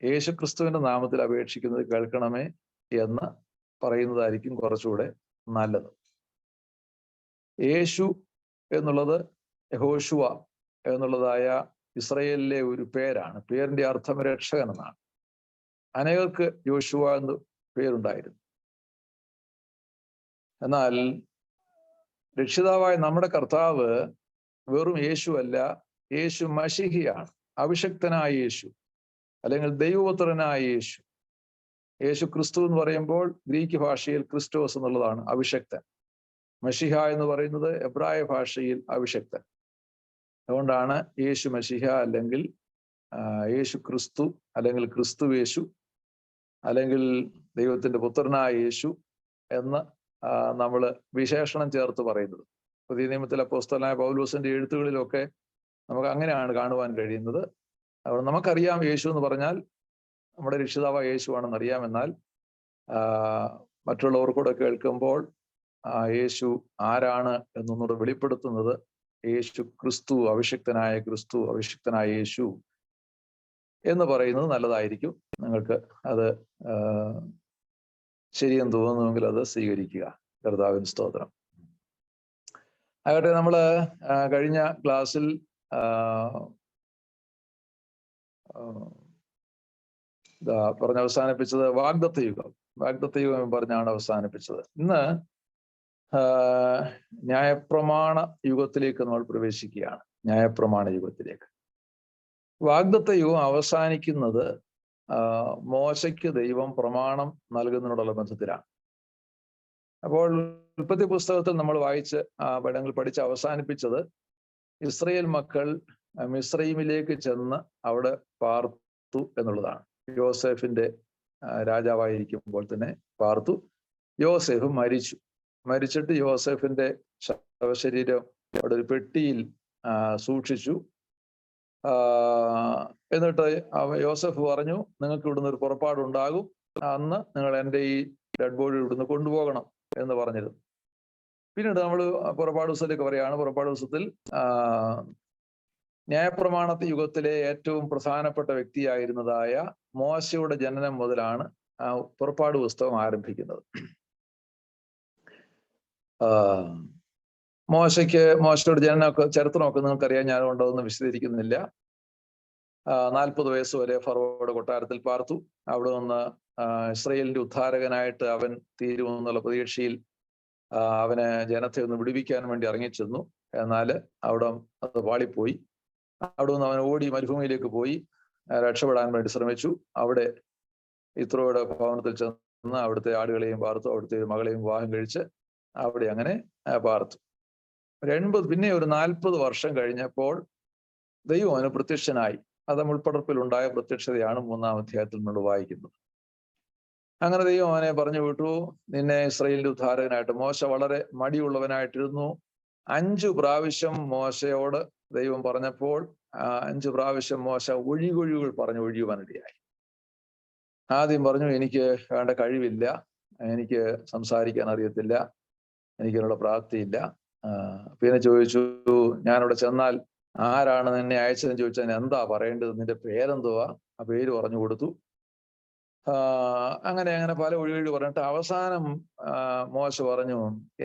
യേശുക്രിസ്തുവിന്റെ നാമത്തിൽ അപേക്ഷിക്കുന്നത് കേൾക്കണമേ എന്ന് പറയുന്നതായിരിക്കും കുറച്ചുകൂടെ നല്ലത്. യേശു എന്നുള്ളത് യഹോശുവ എന്നുള്ളതായ ഇസ്രയേലിലെ ഒരു പേരാണ്. പേരിന്റെ അർത്ഥം രക്ഷകൻ എന്നാണ്. അനേകർക്ക് യോശുവ എന്ന് പേരുണ്ടായിരുന്നു. എന്നാൽ രക്ഷിതാവായ നമ്മുടെ കർത്താവ് വെറും യേശു അല്ല, യേശു മശിഹിയാണ്. അഭിഷിക്തനായ യേശു, അല്ലെങ്കിൽ ദൈവപുത്രനായ യേശു. യേശു ക്രിസ്തു എന്ന് പറയുമ്പോൾ ഗ്രീക്ക് ഭാഷയിൽ ക്രിസ്റ്റോസ് എന്നുള്ളതാണ് അഭിഷക്തൻ. മഷിഹ എന്ന് പറയുന്നത് എബ്രായ ഭാഷയിൽ അഭിഷക്തൻ. അതുകൊണ്ടാണ് യേശു മഷിഹ, അല്ലെങ്കിൽ യേശു ക്രിസ്തു, അല്ലെങ്കിൽ ക്രിസ്തു യേശു, അല്ലെങ്കിൽ ദൈവത്തിന്റെ പുത്രനായ യേശു എന്ന് നമ്മൾ വിശേഷണം ചേർത്ത് പറയുന്നത്. പുതിയ നിയമത്തിലെ അപ്പോസ്തലനായ പൗലോസിന്റെ എഴുത്തുകളിലൊക്കെ നമുക്ക് അങ്ങനെയാണ് കാണുവാൻ കഴിയുന്നത്. അവിടെ നമുക്കറിയാം യേശു എന്ന് പറഞ്ഞാൽ നമ്മുടെ രക്ഷിതാവായ യേശുവാണെന്ന് അറിയാം. എന്നാൽ മറ്റുള്ളവർക്കൂടെ കേൾക്കുമ്പോൾ യേശു ആരാണ് എന്നൊന്നുകൂടെ വെളിപ്പെടുത്തുന്നത് യേശു ക്രിസ്തു, അഭിഷിക്തനായ ക്രിസ്തു, അഭിഷിക്തനായ യേശു എന്ന് പറയുന്നത് നല്ലതായിരിക്കും. നിങ്ങൾക്ക് അത് ശരിയെന്ന് തോന്നുന്നുവെങ്കിൽ അത് സ്വീകരിക്കുക. കർത്താവിന് സ്തോത്രം. ആകട്ടെ, നമ്മള് കഴിഞ്ഞ ക്ലാസ്സിൽ പറഞ്ഞ് അവസാനിപ്പിച്ചത് വാഗ്ദത്ത യുഗം പറഞ്ഞാണ് അവസാനിപ്പിച്ചത്. ഇന്ന് ന്യായപ്രമാണ യുഗത്തിലേക്ക് നമ്മൾ പ്രവേശിക്കുകയാണ്. ന്യായപ്രമാണ യുഗത്തിലേക്ക്. വാഗ്ദത്ത യുഗം അവസാനിക്കുന്നത് മോശയ്ക്ക് ദൈവം പ്രമാണം നൽകുന്നതിനോടുള്ള ബന്ധത്തിലാണ്. അപ്പോൾ ഉൽപ്പത്തി പുസ്തകത്തിൽ നമ്മൾ വായിച്ച് പഠിച്ച് അവസാനിപ്പിച്ചത് ഇസ്രയേൽ മക്കൾ മിസ്രൈമിലേക്ക് ചെന്ന് അവിടെ പാർത്തു എന്നുള്ളതാണ്. യോസേഫിന്റെ രാജാവായിരിക്കുമ്പോൾ തന്നെ പാർത്തു. യോസേഫ് മരിച്ചിട്ട് യോസേഫിന്റെ ശവശരീരം അവിടെ ഒരു പെട്ടിയിൽ സൂക്ഷിച്ചു. എന്നിട്ട് യോസഫ് പറഞ്ഞു, നിങ്ങൾക്ക് ഇവിടുന്ന് ഒരു പുറപ്പാടുണ്ടാകും, അന്ന് നിങ്ങൾ എൻ്റെ ഈ ഡെഡ് ബോഡി ഇവിടുന്ന് കൊണ്ടുപോകണം എന്ന് പറഞ്ഞിരുന്നു. പിന്നീട് നമ്മൾ പുറപ്പാട് ദിവസത്തിലേക്ക് പറയുകയാണ്. പുറപ്പാട് ദിവസത്തിൽ ന്യായപ്രമാണ യുഗത്തിലെ ഏറ്റവും പ്രധാനപ്പെട്ട വ്യക്തിയായിരുന്നതായ മോശയുടെ ജനനം മുതലാണ് പുറപ്പാട് പുസ്തകം ആരംഭിക്കുന്നത്. മോശയുടെ ജനനമൊക്കെ ചരിത്രമൊക്കെ നിങ്ങൾക്കറിയാം, ഞാനുകൊണ്ടോ ഒന്നും വിശദീകരിക്കുന്നില്ല. 40 വയസ്സ് വരെ ഫറവോയുടെ കൊട്ടാരത്തിൽ പാർത്തു. അവിടെ നിന്ന് ഇസ്രയേലിന്റെ ഉദ്ധാരകനായിട്ട് അവൻ തീരുമെന്നുള്ള പ്രതീക്ഷയിൽ അവന് ജനത്തെ ഒന്ന് വിടുവിക്കാൻ വേണ്ടി ഇറങ്ങിച്ചെന്നു. എന്നാൽ അവിടെ അത് പാളിപ്പോയി. അവിടെ നിന്ന് അവൻ ഓടി മരുഭൂമിയിലേക്ക് പോയി രക്ഷപ്പെടാൻ വേണ്ടി ശ്രമിച്ചു. അവിടെ ഇത്രോയുടെ ഭവനത്തിൽ ചെന്ന് അവിടുത്തെ ആടുകളെയും പാർത്തു. അവിടുത്തെ മകളെയും വിവാഹം കഴിച്ച് അവിടെ അങ്ങനെ പാർത്തു. പിന്നെ ഒരു 40 വർഷം കഴിഞ്ഞപ്പോൾ ദൈവം അവന് പ്രത്യക്ഷനായി. അത് മുൾപ്പടർപ്പിലുണ്ടായ പ്രത്യക്ഷതയാണ് 3-ാം അധ്യായത്തിൽ നമ്മൾ വായിക്കുന്നത്. അങ്ങനെ ദൈവം അവനെ പറഞ്ഞു വിട്ടു, നിന്നെ ഇസ്രായേലിന്റെ ഉദ്ധാരകനായിട്ട്. മോശ വളരെ മടിയുള്ളവനായിട്ടിരുന്നു. 5 പ്രാവശ്യം മോശയോട് ദൈവം പറഞ്ഞപ്പോൾ 5 പ്രാവശ്യം മോശ ഒഴികൊഴികൾ പറഞ്ഞു ഒഴിയുവാനിടയായി. ആദ്യം പറഞ്ഞു, എനിക്ക് വേണ്ട കഴിവില്ല, എനിക്ക് സംസാരിക്കാൻ അറിയത്തില്ല, എനിക്കതിനുള്ള പ്രാപ്തിയില്ല. പിന്നെ ചോദിച്ചു, ഞാനവിടെ ചെന്നാൽ ആരാണ് നിന്നെ അയച്ചതെന്ന് ചോദിച്ചാൽ എന്താ പറയേണ്ടത്, നിന്റെ പേരെന്തുവാ? ആ പേര് പറഞ്ഞു കൊടുത്തു. അങ്ങനെ പല ഒഴികഴിവ് പറഞ്ഞിട്ട് അവസാനം മോശ പറഞ്ഞു,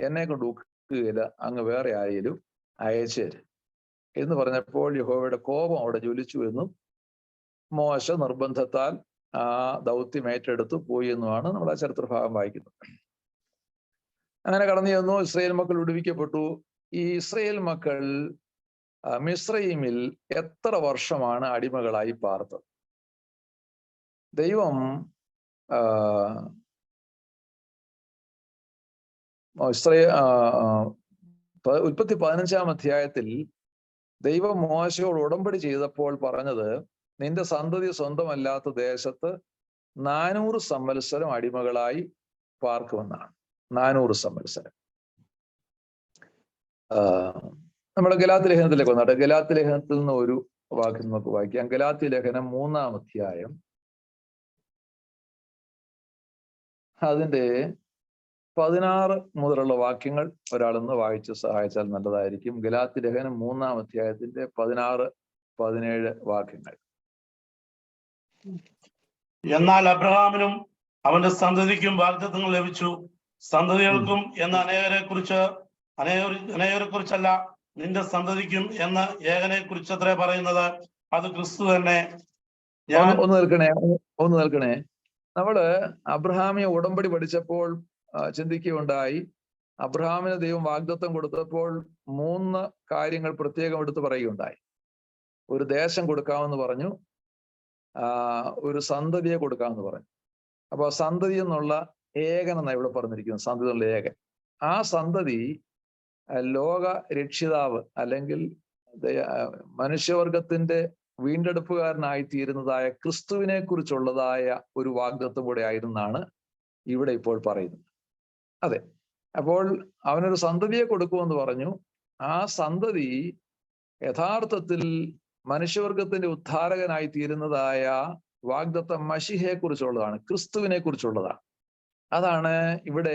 എന്നെ കൊണ്ട് ഒക്കുകയില്ല, അങ്ങ് വേറെ ആരെങ്കിലും അയച്ചേര് എന്ന് പറഞ്ഞപ്പോൾ യഹോവയുടെ കോപം അവിടെ ജ്വലിച്ചു എന്നും മോശ നിർബന്ധത്താൽ ആ ദൗത്യം ഏറ്റെടുത്തു പോയി എന്നുമാണ് നമ്മൾ ആ ചരിത്രഭാഗം വായിക്കുന്നത്. അങ്ങനെ കടന്നു ചെന്നു. ഇസ്രയേൽ മക്കൾ വിടുവിക്കപ്പെട്ടു. ഈ ഇസ്രയേൽ മക്കൾ മിസ്രൈമിൽ എത്ര വർഷമാണ് അടിമകളായി പാർത്തത്? ദൈവം ഉൽപ്പത്തി 15-ാം അധ്യായത്തിൽ ദൈവം മോശയോട് ഉടമ്പടി ചെയ്തപ്പോൾ പറഞ്ഞത്, നിന്റെ സന്തതി സ്വന്തമല്ലാത്ത ദേശത്ത് 400 സംവത്സരം അടിമകളായി പാർക്കുമെന്നാണ്. 400 സംവത്സരം. നമ്മുടെ ഗലാത്യ ലേഖനത്തിലേക്ക് വന്നാട്ടെ. ഗലാത്യ ലേഖനത്തിൽ നിന്ന് ഒരു വാക്യം നമുക്ക് വായിക്കാം. ഗലാത്യ ലേഖനം 3-ാം അധ്യായം അതിന്റെ 16 മുതലുള്ള വാക്യങ്ങൾ ഒരാളൊന്ന് വായിച്ച് സഹായിച്ചാൽ നല്ലതായിരിക്കും. ഗലാത്യ ലേഖനം 3-ാം അധ്യായത്തിന്റെ 16-17 വാക്യങ്ങൾ. എന്നാൽ അബ്രഹാമിനും അവന്റെ സന്തതിക്കും വാഗ്ദത്തങ്ങൾ ലഭിച്ചു. സന്തതികൾക്കും എന്ന അനേകരെ കുറിച്ചല്ല, നിന്റെ സന്തതിക്കും എന്ന ഏകനെ കുറിച്ചത്രേ പറയുന്നത്. അത് ക്രിസ്തു തന്നെ. ഒന്ന് നിൽക്കണേ. നമ്മള് അബ്രഹാമിയെ ഉടമ്പടി പഠിച്ചപ്പോൾ ചിന്തിക്കുകയുണ്ടായി. അബ്രഹാമിന് ദൈവം വാഗ്ദത്തം കൊടുത്തപ്പോൾ 3 കാര്യങ്ങൾ പ്രത്യേകം എടുത്ത് പറയുകയുണ്ടായി. ഒരു ദേശം കൊടുക്കാമെന്ന് പറഞ്ഞു, ഒരു സന്തതിയെ കൊടുക്കാമെന്ന് പറഞ്ഞു. അപ്പൊ സന്തതി എന്നുള്ള ഏകൻ എന്നാണ് ഇവിടെ പറഞ്ഞിരിക്കുന്നത്. സന്തതി എന്നുള്ള ഏകൻ. ആ സന്തതി ലോക രക്ഷിതാവ് അല്ലെങ്കിൽ മനുഷ്യവർഗത്തിന്റെ വീണ്ടെടുപ്പുകാരനായി തീരുന്നതായ ക്രിസ്തുവിനെ കുറിച്ചുള്ളതായ ഒരു വാഗ്ദത്തം കൂടെ ആയിരുന്നാണ് ഇവിടെ ഇപ്പോൾ പറയുന്നത്. അതെ, അപ്പോൾ അവനൊരു സന്തതിയെ കൊടുക്കുമെന്ന് പറഞ്ഞു. ആ സന്തതി യഥാർത്ഥത്തിൽ മനുഷ്യവർഗത്തിന്റെ ഉദ്ധാരകനായി തീരുന്നതായ വാഗ്ദത്തം മശിഹയെ കുറിച്ചുള്ളതാണ്, ക്രിസ്തുവിനെ കുറിച്ചുള്ളതാണ്. അതാണ് ഇവിടെ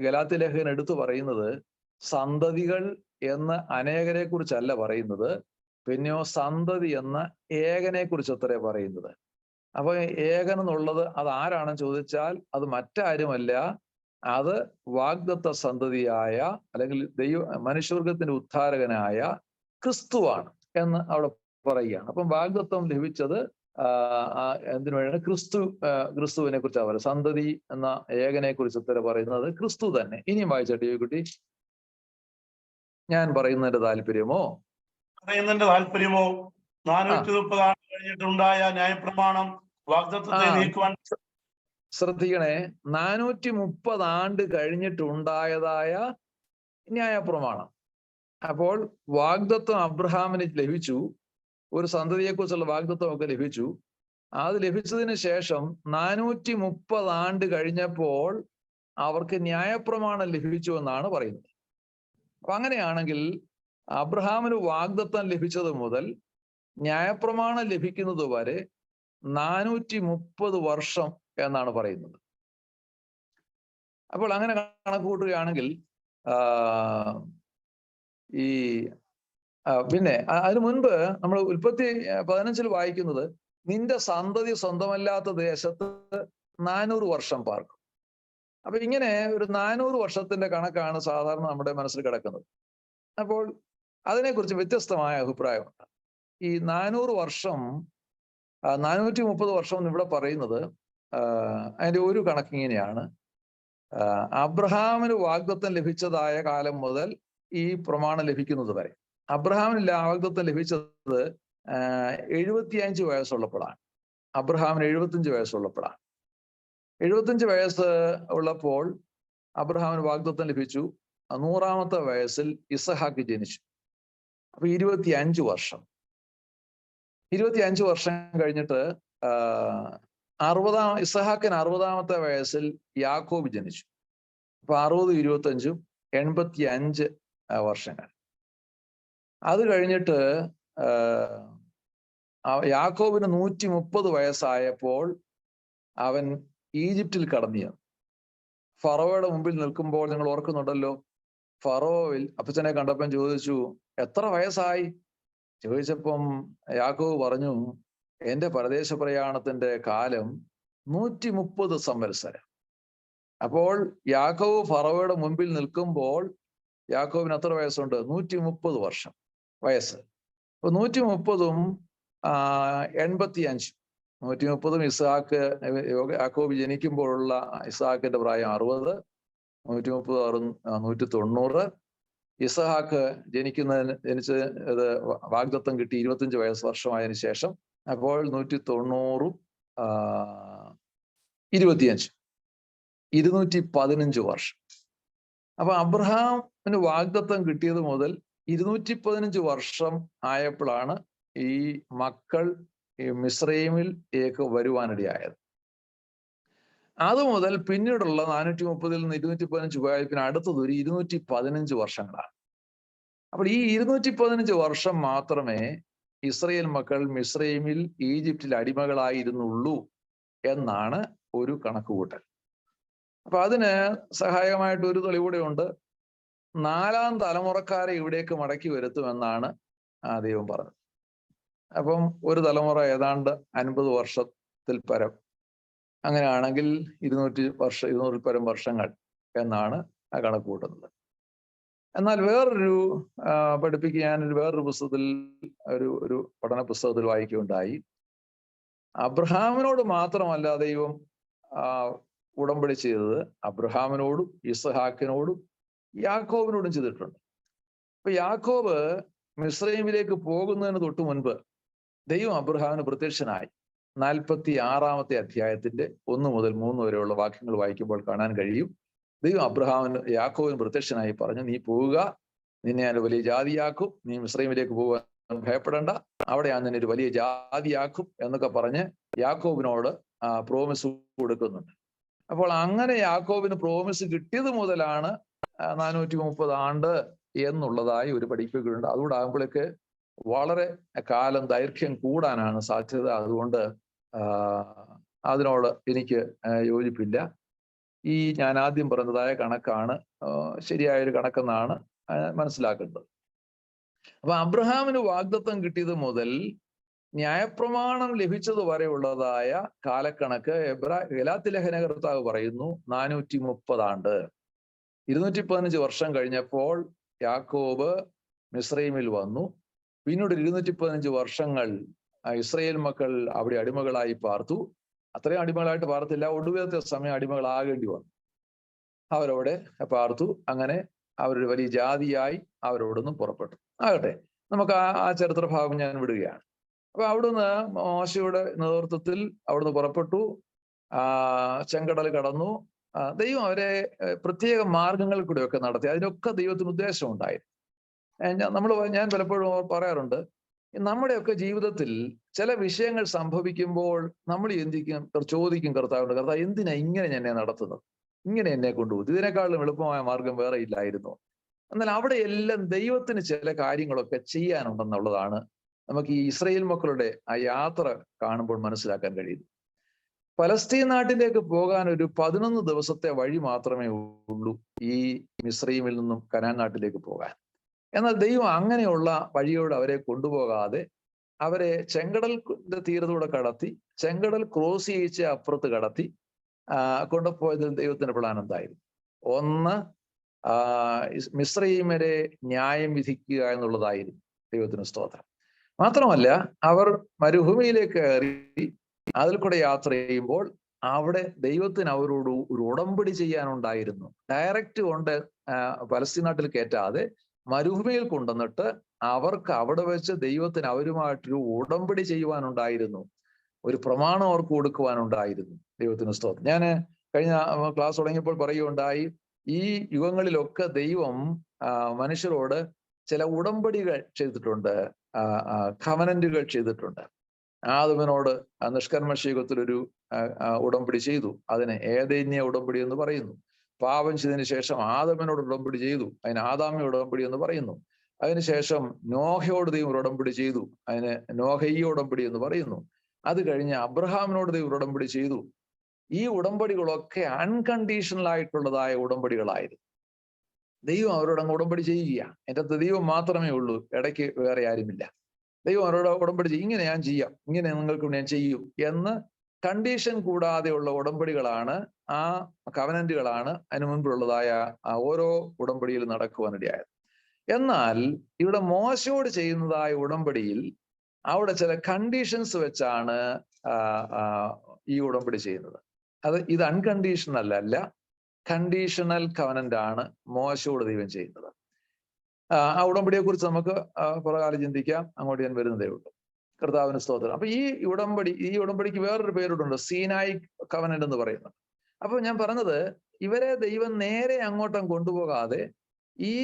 ഗലാത്യ ലേഖകൻ എടുത്തു പറയുന്നത്. സന്തതികൾ എന്ന് അനേകരെ കുറിച്ചല്ല പറയുന്നത്, പിന്നെയോ സന്തതി എന്ന ഏകനെ കുറിച്ച് അത്രേ പറയുന്നത്. അപ്പൊ ഏകൻ എന്നുള്ളത് അത് ആരാണെന്ന് ചോദിച്ചാൽ അത് മറ്റാരുമല്ല, അത് വാഗ്ദത്ത സന്തതിയായ അല്ലെങ്കിൽ മനുഷ്യവർഗത്തിന്റെ ഉദ്ധാരകനായ ക്രിസ്തുവാണ് എന്ന് അവിടെ പറയുകയാണ്. അപ്പം വാഗ്ദത്വം ലഭിച്ചത് എന്തിനു വേണ്ടിയാണ്? ക്രിസ്തുവിനെ കുറിച്ചാണ് പറയുന്നത്. സന്തതി എന്ന ഏകനെ കുറിച്ച് ഉത്തര പറയുന്നത് ക്രിസ്തു തന്നെ. ഇനിയും വായിച്ചോട്ടെ കുട്ടി. ഞാൻ പറയുന്നതിന്റെ താല്പര്യമോ 430 ആണ്ട് കഴിഞ്ഞിട്ടുണ്ടായ ന്യായപ്രമാണം വാഗ്ദത്തത്തെ നീക്കുവാൻ. ശ്രദ്ധിക്കണേ, 430 ആണ്ട് കഴിഞ്ഞിട്ടുണ്ടായതായ ന്യായപ്രമാണം. അപ്പോൾ വാഗ്ദത്വം അബ്രഹാമിന് ലഭിച്ചു, ഒരു സന്തതിയെക്കുറിച്ചുള്ള വാഗ്ദത്വം ഒക്കെ ലഭിച്ചു. അത് ലഭിച്ചതിന് ശേഷം 430 ആണ്ട് കഴിഞ്ഞപ്പോൾ അവർക്ക് ന്യായപ്രമാണം ലഭിച്ചു എന്നാണ് പറയുന്നത്. അപ്പൊ അങ്ങനെയാണെങ്കിൽ അബ്രഹാമിന് വാഗ്ദത്തം ലഭിച്ചത് മുതൽ ന്യായപ്രമാണം ലഭിക്കുന്നത് വരെ 430 വർഷം എന്നാണ് പറയുന്നത്. അപ്പോൾ അങ്ങനെ കണക്ക് കൂട്ടുകയാണെങ്കിൽ പിന്നെ അതിനു മുൻപ് നമ്മൾ ഉൽപ്പത്തി 15 വായിക്കുന്നത്, നിന്റെ സന്തതി സ്വന്തമല്ലാത്ത ദേശത്ത് 400 വർഷം പാർക്കും. അപ്പൊ ഇങ്ങനെ ഒരു 400 വർഷത്തിന്റെ കണക്കാണ് സാധാരണ നമ്മുടെ മനസ്സിൽ കിടക്കുന്നത്. അപ്പോൾ അതിനെക്കുറിച്ച് വ്യത്യസ്തമായ അഭിപ്രായമുണ്ട്. ഈ 400 വർഷം 430 വർഷം എന്ന് ഇവിടെ പറയുന്നത്, അതിന്റെ ഒരു കണക്കിങ്ങനെയാണ്. അബ്രഹാമിന് വാഗ്ദത്തം ലഭിച്ചതായ കാലം മുതൽ ഈ പ്രമാണം ലഭിക്കുന്നത് വരെ. അബ്രഹാമിന് വാഗ്ദത്തം ലഭിച്ചത് 75 വയസ്സുള്ളപ്പോഴാണ്. അബ്രഹാമിന് 75 വയസ്സുള്ളപ്പോഴാണ്. 75 വയസ്സ് ഉള്ളപ്പോൾ അബ്രഹാമിന് വാഗ്ദത്തം ലഭിച്ചു. 100-ാമത്തെ വയസ്സിൽ ഇസഹാക്ക് ജനിച്ചു. അപ്പൊ 25 വർഷം. 25 വർഷം കഴിഞ്ഞിട്ട് ഇസഹാക്കിന് 60-ാമത്തെ വയസ്സിൽ യാക്കോബ് ജനിച്ചു. അപ്പൊ 60, 25, 85 വർഷങ്ങൾ. അത് കഴിഞ്ഞിട്ട് യാക്കോബിന് 130 വയസ്സായപ്പോൾ അവൻ ഈജിപ്തിൽ കടന്നു. ഫറോയുടെ മുമ്പിൽ നിൽക്കുമ്പോൾ നിങ്ങൾ ഓർക്കുന്നുണ്ടല്ലോ, ഫറോവിൽ അപ്പച്ചനെ കണ്ടപ്പം ചോദിച്ചു, എത്ര വയസ്സായി ചോദിച്ചപ്പം യാക്കോബ് പറഞ്ഞു, എന്റെ പരദേശ പ്രയാണത്തിന്റെ കാലം 130 സംവത്സരം. അപ്പോൾ യാക്കോബ് ഫറോയുടെ മുമ്പിൽ നിൽക്കുമ്പോൾ യാക്കോബിന് എത്ര വയസ്സുണ്ട്? 130 വർഷം വയസ്സ്. അപ്പൊ 130ഉം 85. 130ഉം ഇസ്ഹാക്ക് യാക്കോബ് ജനിക്കുമ്പോഴുള്ള ഇസ്ഹാക്കിന്റെ പ്രായം 60, 130 190. ഇസഹാക്ക് ജനിച്ച് വാഗ്ദത്തം കിട്ടി 25 വയസ്സ് വർഷമായതിനു ശേഷം. അപ്പോൾ 190, 25, 215 വർഷം. അപ്പൊ അബ്രഹാമിന് വാഗ്ദത്തം കിട്ടിയത് മുതൽ 215 വർഷം ആയപ്പോഴാണ് ഈ മക്കൾ ഈ മിസ്രൈമിലേക്ക് വരുവാനിടയായത്. അതുമുതൽ പിന്നീടുള്ള 430 നിന്ന് 215 പോയാൽ പിന്നെ അടുത്തത് ഒരു 215 വർഷങ്ങളാണ്. അപ്പോൾ ഈ 215 വർഷം മാത്രമേ ഇസ്രയേൽ മക്കൾ മിസ്രൈമിൽ ഈജിപ്തിൽ അടിമകളായിരുന്നുള്ളൂ എന്നാണ് ഒരു കണക്കുകൂട്ടൽ. അപ്പൊ അതിന് സഹായകമായിട്ട് ഒരു തെളിവൂടെ ഉണ്ട്. 4-ാം തലമുറക്കാരെ ഇവിടേക്ക് മടക്കി വരുത്തുമെന്നാണ് ദൈവം പറഞ്ഞത്. അപ്പം ഒരു തലമുറ ഏതാണ്ട് 50 വർഷത്തിൽ പരം, അങ്ങനെയാണെങ്കിൽ 200 പരം വർഷങ്ങൾ എന്നാണ് കണക്ക് കൂട്ടുന്നത്. എന്നാൽ വേറൊരു ഞാനൊരു വേറൊരു പുസ്തകത്തിൽ ഒരു പഠന പുസ്തകത്തിൽ വായിക്കുകയുണ്ടായി. അബ്രഹാമിനോട് മാത്രമല്ല ദൈവം ഉടമ്പടി ചെയ്തത്, അബ്രഹാമിനോടും ഇസ്ഹാക്കിനോടും യാക്കോബിനോടും ചെയ്തിട്ടുണ്ട്. അപ്പൊ യാക്കോബ് മിസ്രൈമിലേക്ക് പോകുന്നതിന് തൊട്ടു മുൻപ് ദൈവം അബ്രഹാമിന് പ്രത്യക്ഷനായി. 46-ാമത്തെ അധ്യായത്തിന്റെ 1 മുതൽ 3 വരെയുള്ള വാക്യങ്ങൾ വായിക്കുമ്പോൾ കാണാൻ കഴിയും. ദൈവം യാക്കോബിന് പ്രത്യക്ഷനായി പറഞ്ഞു, നീ പോവുക, നിന്നെ ഞാൻ വലിയ ജാതിയാക്കും, നീ മിസ്രൈമിലേക്ക് പോകാൻ ഭയപ്പെടേണ്ട, അവിടെ ഞാൻ നിന്നെ ഒരു വലിയ ജാതിയാക്കും എന്നൊക്കെ പറഞ്ഞ് യാക്കോബിനോട് പ്രോമിസ് കൊടുക്കുന്നുണ്ട്. അപ്പോൾ അങ്ങനെ യാക്കോബിന് പ്രോമിസ് കിട്ടിയത് മുതലാണ് 430 ആണ്ട് എന്നുള്ളതായി ഒരു പഠിപ്പിക്കുന്നുണ്ട്. അതുകൂടെ ആകുമ്പോഴേക്ക് വളരെ കാലം ദൈർഘ്യം കൂടാനാണ് സാധ്യത. അതുകൊണ്ട് അതിനോട് എനിക്ക് യോജിപ്പില്ല. ഞാൻ ആദ്യം പറഞ്ഞതായ കണക്കാണ് ശരിയായൊരു കണക്കെന്നാണ് മനസ്സിലാക്കേണ്ടത്. അപ്പൊ അബ്രഹാമിന് വാഗ്ദത്തം കിട്ടിയത് മുതൽ ന്യായപ്രമാണം ലഭിച്ചത് വരെയുള്ളതായ കാലക്കണക്ക് ഗലാത്യ ലേഖനകർത്താവ് പറയുന്നു 430 ആണ്ട്. 215 വർഷം കഴിഞ്ഞപ്പോൾ യാക്കോബ് മിസ്രൈമിൽ വന്നു. പിന്നീട് 215 വർഷങ്ങൾ ഇസ്രായേൽ മക്കൾ അവിടെ അടിമകളായി പാർത്തു. അത്രയും അടിമകളായിട്ട് പാർത്തില്ല, ഒടുവിലത്തെ സമയം അടിമകളാകേണ്ടി വന്നു. അവരവിടെ പാർത്തു. അങ്ങനെ അവരൊരു വലിയ ജാതിയായി അവരോടൊന്നും പുറപ്പെട്ടു. ആകട്ടെ, നമുക്ക് ആ ചരിത്ര ഭാഗം ഞാൻ വിടുകയാണ്. അപ്പൊ അവിടുന്ന് മോശയുടെ നേതൃത്വത്തിൽ അവിടുന്ന് പുറപ്പെട്ടു, ചെങ്കടൽ കടന്നു. ദൈവം അവരെ പ്രത്യേക മാർഗങ്ങളിൽ കൂടെയൊക്കെ നടത്തി. അതിനൊക്കെ ദൈവത്തിന് ഉദ്ദേശം ഉണ്ടായിരുന്നു. ഞാൻ പലപ്പോഴും പറയാറുണ്ട്, നമ്മുടെയൊക്കെ ജീവിതത്തിൽ ചില വിഷയങ്ങൾ സംഭവിക്കുമ്പോൾ നമ്മൾ ചോദിക്കും കർത്താവിനോട്, കർത്താവ് എന്തിനാ ഇങ്ങനെ എന്നെ നടത്തുന്നത്, ഇങ്ങനെ എന്നെ കൊണ്ടുപോകും, ഇതിനേക്കാളും എളുപ്പമായ മാർഗം വേറെ ഇല്ലായിരുന്നു. എന്നാൽ അവിടെ എല്ലാം ദൈവത്തിന് ചില കാര്യങ്ങളൊക്കെ ചെയ്യാനുണ്ടെന്നുള്ളതാണ് നമുക്ക് ഈ ഇസ്രായേൽ മക്കളുടെ ആ യാത്ര കാണുമ്പോൾ മനസ്സിലാക്കാൻ കഴിയുന്നു. പലസ്തീൻ നാട്ടിലേക്ക് പോകാൻ ഒരു 11 ദിവസത്തെ വഴി മാത്രമേ ഉള്ളൂ ഈ മിസ്രൈമിൽ നിന്നും കനാൻ നാട്ടിലേക്ക് പോകാൻ. എന്നാൽ ദൈവം അങ്ങനെയുള്ള വഴിയോട് അവരെ കൊണ്ടുപോകാതെ അവരെ ചെങ്കടലിന്റെ തീരത്തൂടെ കടത്തി, ചെങ്കടൽ ക്രോസ് ചെയ്യിച്ച് അപ്പുറത്ത് കടത്തി കൊണ്ടുപോയതിൽ ദൈവത്തിന്റെ പ്ലാൻ എന്തായിരുന്നു? ഒന്ന്, മിസ്രൈമിനെ ന്യായം വിധിക്കുക എന്നുള്ളതായിരുന്നു. ദൈവത്തിന് സ്തോത്രം. മാത്രമല്ല, അവർ മരുഭൂമിയിലേക്ക് കയറി അതിൽ കൂടെ യാത്ര ചെയ്യുമ്പോൾ അവിടെ ദൈവത്തിന് അവരോട് ഒരു ഉടമ്പടി ചെയ്യാനുണ്ടായിരുന്നു. ഡയറക്റ്റ് കൊണ്ട് പലസ്തീൻ നാട്ടിൽ കയറ്റാതെ മരുഭൂമിയിൽ കൊണ്ടുവന്നിട്ട് അവർക്ക് അവിടെ വെച്ച് ദൈവത്തിന് അവരുമായിട്ടൊരു ഉടമ്പടി ചെയ്യുവാനുണ്ടായിരുന്നു. ഒരു പ്രമാണം അവർക്ക് കൊടുക്കുവാനുണ്ടായിരുന്നു. ദൈവത്തിന് സ്തോത്രം. ഞാൻ കഴിഞ്ഞ ക്ലാസ് തുടങ്ങിയപ്പോൾ പറയുകയുണ്ടായി, ഈ യുഗങ്ങളിലൊക്കെ ദൈവം മനുഷ്യരോട് ചില ഉടമ്പടികൾ ചെയ്തിട്ടുണ്ട്, കവനന്റുകൾ ചെയ്തിട്ടുണ്ട്. ആദമിനോട് നിഷ്കർമ്മശീകത്തിലൊരു ഉടമ്പടി ചെയ്തു. അതിന് ഏദേന്യ ഉടമ്പടി എന്ന് പറയുന്നു. പാപം ചെയ്തതിന് ശേഷം ആദമിനോട് ഉടമ്പടി ചെയ്തു, അതിന് ആദാമ്യ ഉടമ്പടി എന്ന് പറയുന്നു. അതിനുശേഷം നോഹയോട് ദൈവം ഒരു ഉടമ്പടി ചെയ്തു, അതിന് നോഹയ്യ ഉടമ്പടി എന്ന് പറയുന്നു. അത് കഴിഞ്ഞ് അബ്രഹാമിനോട് ദൈവം ഉടമ്പടി ചെയ്തു. ഈ ഉടമ്പടികളൊക്കെ അൺകണ്ടീഷണൽ ആയിട്ടുള്ളതായ ഉടമ്പടികളായിരുന്നു. ദൈവം അവരോട് അങ്ങ് ഉടമ്പടി ചെയ്യുക. എൻ്റെ അകത്ത് ദൈവം മാത്രമേ ഉള്ളൂ, ഇടയ്ക്ക് വേറെ ആരുമില്ല. ദൈവം അവരോട് ഉടമ്പടി ചെയ്യും, ഇങ്ങനെ ഞാൻ ചെയ്യാം, ഇങ്ങനെ നിങ്ങൾക്ക് ഞാൻ ചെയ്യും എന്ന് കണ്ടീഷൻ കൂടാതെയുള്ള ഉടമ്പടികളാണ്, ആ കവനന്റുകളാണ് അതിനു മുൻപുള്ളതായ ഓരോ ഉടമ്പടിയിൽ നടക്കുവാനിടയായത്. എന്നാൽ ഇവിടെ മോശയോട് ചെയ്യുന്നതായ ഉടമ്പടിയിൽ അവിടെ ചില കണ്ടീഷൻസ് വെച്ചാണ് ഈ ഉടമ്പടി ചെയ്യുന്നത്. ഇത് അൺകണ്ടീഷണൽ അല്ല, കണ്ടീഷണൽ കവനന്റ് ആണ് മോശയോട് ദൈവം ചെയ്യുന്നത്. ആ ഉടമ്പടിയെ കുറിച്ച് നമുക്ക് പുറകാലം ചിന്തിക്കാം, അങ്ങോട്ട് ഞാൻ വരുന്നതേ ഉള്ളൂ. കർത്താവിന് സ്തോത്രം. അപ്പൊ ഈ ഉടമ്പടിക്ക് വേറൊരു പേരിട്ടുണ്ട്, സീനായി കവനന്റ് എന്ന് പറയുന്നത്. അപ്പൊ ഞാൻ പറഞ്ഞത്, ഇവരെ ദൈവം നേരെ അങ്ങോട്ടും കൊണ്ടുപോകാതെ ഈ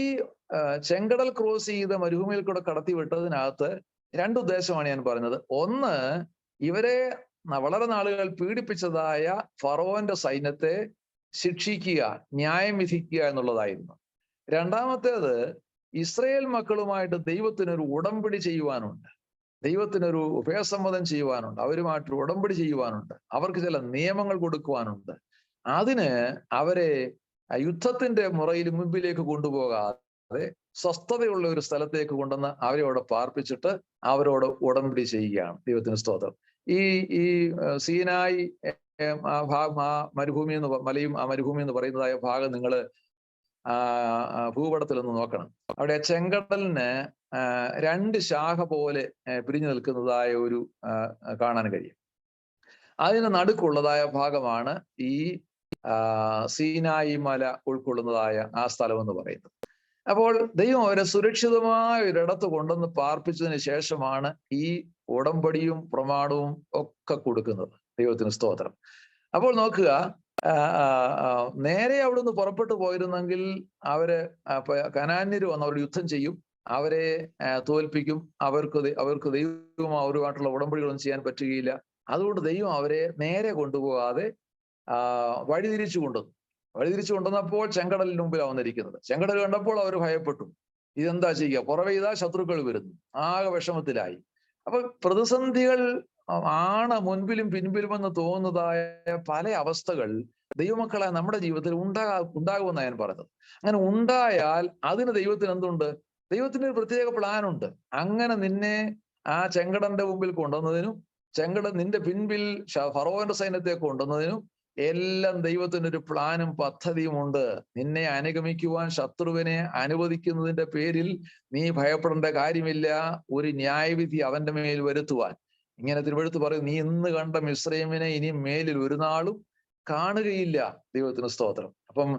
ചെങ്കടൽ ക്രോസ് ചെയ്ത് മരുഭൂമിയിൽ കൂടെ കടത്തി വിട്ടതിനകത്ത് 2 ഉദ്ദേശമാണ് ഞാൻ പറഞ്ഞത്. ഒന്ന്, ഇവരെ വളരെ നാളുകൾ പീഡിപ്പിച്ചതായ ഫറവോന്റെ സൈന്യത്തെ ശിക്ഷിക്കുക, ന്യായം വിധിക്കുക എന്നുള്ളതായിരുന്നു. രണ്ടാമത്തേത്, ഇസ്രായേൽ മക്കളുമായിട്ട് ദൈവത്തിനൊരു ഉടമ്പടി ചെയ്യുവാനുണ്ട്, ദൈവത്തിനൊരു ഉഭയസമ്മതം ചെയ്യുവാനുണ്ട്, അവരുമായിട്ടൊരു ഉടമ്പടി ചെയ്യുവാനുണ്ട്, അവർക്ക് ചില നിയമങ്ങൾ കൊടുക്കുവാനുണ്ട്. അതിന് അവരെ യുദ്ധത്തിന്റെ മുറയിൽ മുമ്പിലേക്ക് കൊണ്ടുപോകാതെ സ്വസ്ഥതയുള്ള ഒരു സ്ഥലത്തേക്ക് കൊണ്ടുവന്ന് അവരെ അവിടെ പാർപ്പിച്ചിട്ട് അവരോട് ഉടമ്പടി ചെയ്യുകയാണ്. ദൈവത്തിന് സ്തോത്രം. ഈ ഈ സീനായി മരുഭൂമി എന്ന് മലയും ആ മരുഭൂമി എന്ന് പറയുന്നതായ ഭാഗം നിങ്ങൾ ഭൂപടത്തിൽ ഒന്ന് നോക്കണം. അവിടെ ചെങ്കടലിന് 2 ശാഖ പോലെ പിരിഞ്ഞു നിൽക്കുന്നതായ ഒരു കാണാൻ കഴിയും. അതിന് നടുക്കുള്ളതായ ഭാഗമാണ് ഈ സീനായി മല ഉൾക്കൊള്ളുന്നതായ ആ സ്ഥലം എന്ന് പറയുന്നത്. അപ്പോൾ ദൈവം അവരെ സുരക്ഷിതമായ ഒരിടത്ത് കൊണ്ടുവന്ന് പാർപ്പിച്ചതിന് ശേഷമാണ് ഈ ഉടമ്പടിയും പ്രമാണവും ഒക്കെ കൊടുക്കുന്നത്. ദൈവത്തിന് സ്തോത്രം. അപ്പോൾ നോക്കുക, നേരെ അവിടുന്ന് പുറപ്പെട്ടു പോയിരുന്നെങ്കിൽ അവര് കനാന്യര് വന്ന് അവർ യുദ്ധം ചെയ്യും, അവരെ തോൽപ്പിക്കും, അവർക്ക് ദൈവം അവരുമായിട്ടുള്ള ഉടമ്പടികളൊന്നും ചെയ്യാൻ പറ്റുകയില്ല. അതുകൊണ്ട് ദൈവം അവരെ നേരെ കൊണ്ടുപോകാതെ വഴിതിരിച്ചു കൊണ്ടുവന്നപ്പോൾ ചെങ്കടലിന് മുമ്പിലാണ് വന്നിരിക്കുന്നത്. ചെങ്കടൽ കണ്ടപ്പോൾ അവർ ഭയപ്പെട്ടു. ഇതെന്താ ചെയ്യുക? പുറമെ ഇതാ ശത്രുക്കൾ വരുന്നു, ആകെ വിഷമത്തിലായി. അപ്പൊ പ്രതിസന്ധികൾ ആണ് മുൻപിലും പിൻപിലുമെന്ന് തോന്നുന്നതായ പല അവസ്ഥകൾ ദൈവമക്കളെ നമ്മുടെ ജീവിതത്തിൽ ഉണ്ടാകുമെന്നാണ് ഞാൻ പറഞ്ഞത്. അങ്ങനെ ഉണ്ടായാൽ അതിന് ദൈവത്തിന് എന്തുണ്ട്? ദൈവത്തിന് ഒരു പ്രത്യേക പ്ലാനുണ്ട്. അങ്ങനെ നിന്നെ ആ ചെങ്കടന്റെ മുമ്പിൽ കൊണ്ടുവന്നതിനും നിന്റെ പിൻപിൽ ഫറവോന്റെ സൈന്യത്തെ കൊണ്ടുവന്നതിനും എല്ലാം ദൈവത്തിനൊരു പ്ലാനും പദ്ധതിയും ഉണ്ട്. നിന്നെ അനുഗമിക്കുവാൻ ശത്രുവിനെ അനുവദിക്കുന്നതിന്റെ പേരിൽ നീ ഭയപ്പെടേണ്ട കാര്യമില്ല. ഒരു ന്യായവിധി അവന്റെ മേൽ വരുത്തുവാൻ. ഇങ്ങനെ തിരുവെഴുത്ത് പറയും, നീ ഇന്ന് കണ്ട മിസ്രയീമിനെ ഇനി മേലിൽ ഒരു നാളും കാണുകയില്ല. ദൈവത്തിന് സ്തോത്രം. അപ്പം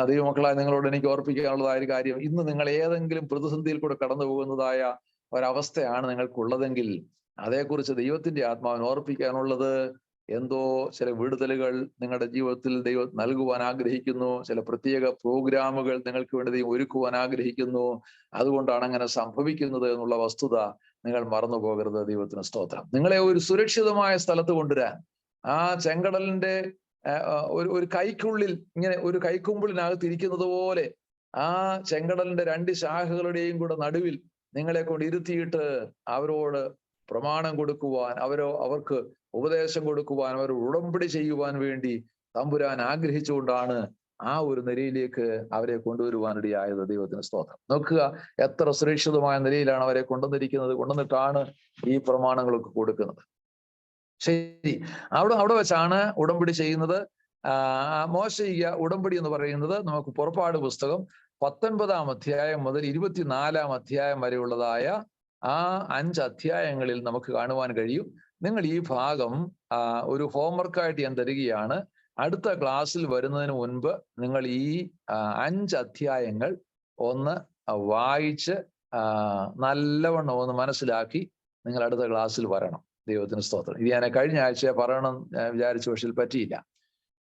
ദൈവമക്കളായ നിങ്ങളോട് എനിക്ക് ഓർപ്പിക്കാനുള്ളതായ ഒരു കാര്യം, ഇന്ന് നിങ്ങൾ ഏതെങ്കിലും പ്രതിസന്ധിയിൽ കൂടെ കടന്നു പോകുന്നതായ ഒരവസ്ഥയാണ് നിങ്ങൾക്കുള്ളതെങ്കിൽ അതേക്കുറിച്ച് ദൈവത്തിന്റെ ആത്മാവിനെ ഓർപ്പിക്കാനുള്ളത്, എന്തോ ചില വിടുതലുകൾ നിങ്ങളുടെ ജീവിതത്തിൽ ദൈവം നൽകുവാൻ ആഗ്രഹിക്കുന്നു. ചില പ്രത്യേക പ്രോഗ്രാമുകൾ നിങ്ങൾക്ക് വേണ്ടി ദൈവം ഒരുക്കുവാൻ ആഗ്രഹിക്കുന്നു. അതുകൊണ്ടാണ് അങ്ങനെ സംഭവിക്കുന്നത് എന്നുള്ള വസ്തുത നിങ്ങൾ മറന്നു പോകരുത്. ദൈവത്തിന് സ്തോത്രം. നിങ്ങളെ ഒരു സുരക്ഷിതമായ സ്ഥലത്ത് കൊണ്ടുവരാൻ, ആ ചെങ്കടലിന്റെ ഒരു കൈക്കുള്ളിൽ, ഇങ്ങനെ ഒരു കൈക്കുമ്പിളിനകത്ത് ഇരിക്കുന്നത് പോലെ ആ ചെങ്കടലിന്റെ 2 ശാഖകളുടെയും കൂടെ നടുവിൽ നിങ്ങളെ കൊണ്ട് ഇരുത്തിയിട്ട് അവരോട് പ്രമാണം കൊടുക്കുവാൻ, അവർക്ക് ഉപദേശം കൊടുക്കുവാൻ, അവർ ഉടമ്പടി ചെയ്യുവാൻ വേണ്ടി തമ്പുരാൻ ആഗ്രഹിച്ചുകൊണ്ടാണ് ആ ഒരു നിലയിലേക്ക് അവരെ കൊണ്ടുവരുവാനിടയായത്. ദൈവത്തിന് സ്തോത്രം. നോക്കുക, എത്ര സുരക്ഷിതമായ നിലയിലാണ് അവരെ കൊണ്ടുവന്നിട്ടാണ് ഈ പ്രമാണങ്ങളൊക്കെ കൊടുക്കുന്നത്. ശരി, അവിടെ വെച്ചാണ് ഉടമ്പടി ചെയ്യുന്നത്. മോശെയ്യ ഉടമ്പടി എന്ന് പറയുന്നത് നമുക്ക് പുറപ്പാട് പുസ്തകം 19-ാം അധ്യായം മുതൽ 24-ാം അധ്യായം വരെയുള്ളതായ ആ 5 അധ്യായങ്ങളിൽ നമുക്ക് കാണുവാൻ കഴിയും. നിങ്ങൾ ഈ ഭാഗം ഒരു ഹോംവർക്കായിട്ട് ഞാൻ തരികയാണ്. അടുത്ത ക്ലാസ്സിൽ വരുന്നതിന് മുൻപ് നിങ്ങൾ ഈ 5 അധ്യായങ്ങൾ ഒന്ന് വായിച്ച് നല്ലവണ്ണം ഒന്ന് മനസ്സിലാക്കി നിങ്ങൾ അടുത്ത ക്ലാസ്സിൽ വരണം. ദൈവത്തിന് സ്തോത്രം. ഇത് ഞാൻ കഴിഞ്ഞ ആഴ്ച പറയണം വിചാരിച്ചു, പക്ഷേ പറ്റിയില്ല,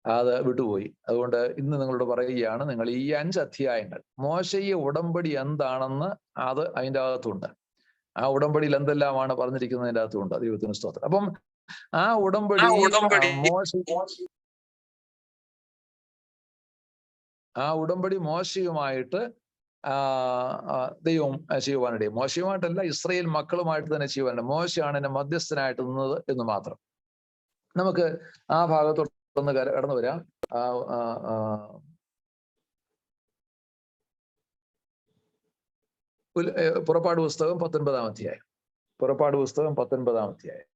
അത് വിട്ടുപോയി. അതുകൊണ്ട് ഇന്ന് നിങ്ങളോട് പറയുകയാണ്, നിങ്ങൾ ഈ 5 അധ്യായങ്ങൾ മോശെയ്യ ഉടമ്പടി എന്താണെന്ന് അത് അതിൻ്റെ അകത്തുണ്ട്. ആ ഉടമ്പടിയിൽ എന്തെല്ലാമാണ് പറഞ്ഞിരിക്കുന്നതിൻ്റെ അകത്തുണ്ട്. ദൈവത്തിന് സ്തോത്രം. അപ്പം ആ ഉടമ്പടി മോശയുമായിട്ട് ദൈവം ചെയ്യുവാനിടയും, മോശയുമായിട്ടല്ല, ഇസ്രായേൽ മക്കളുമായിട്ട് തന്നെ ചെയ്യുവാനുണ്ട്. മോശയാണ് എന്നെ മധ്യസ്ഥനായിട്ട് നിന്നത് എന്ന് മാത്രം. നമുക്ക് ആ ഭാഗത്തോട്ടൊന്ന് കടന്നു വരാം. പുറപ്പാട് പുസ്തകം 19-ാം അധ്യായം. പുറപ്പാട് പുസ്തകം 19-ാം അധ്യായം.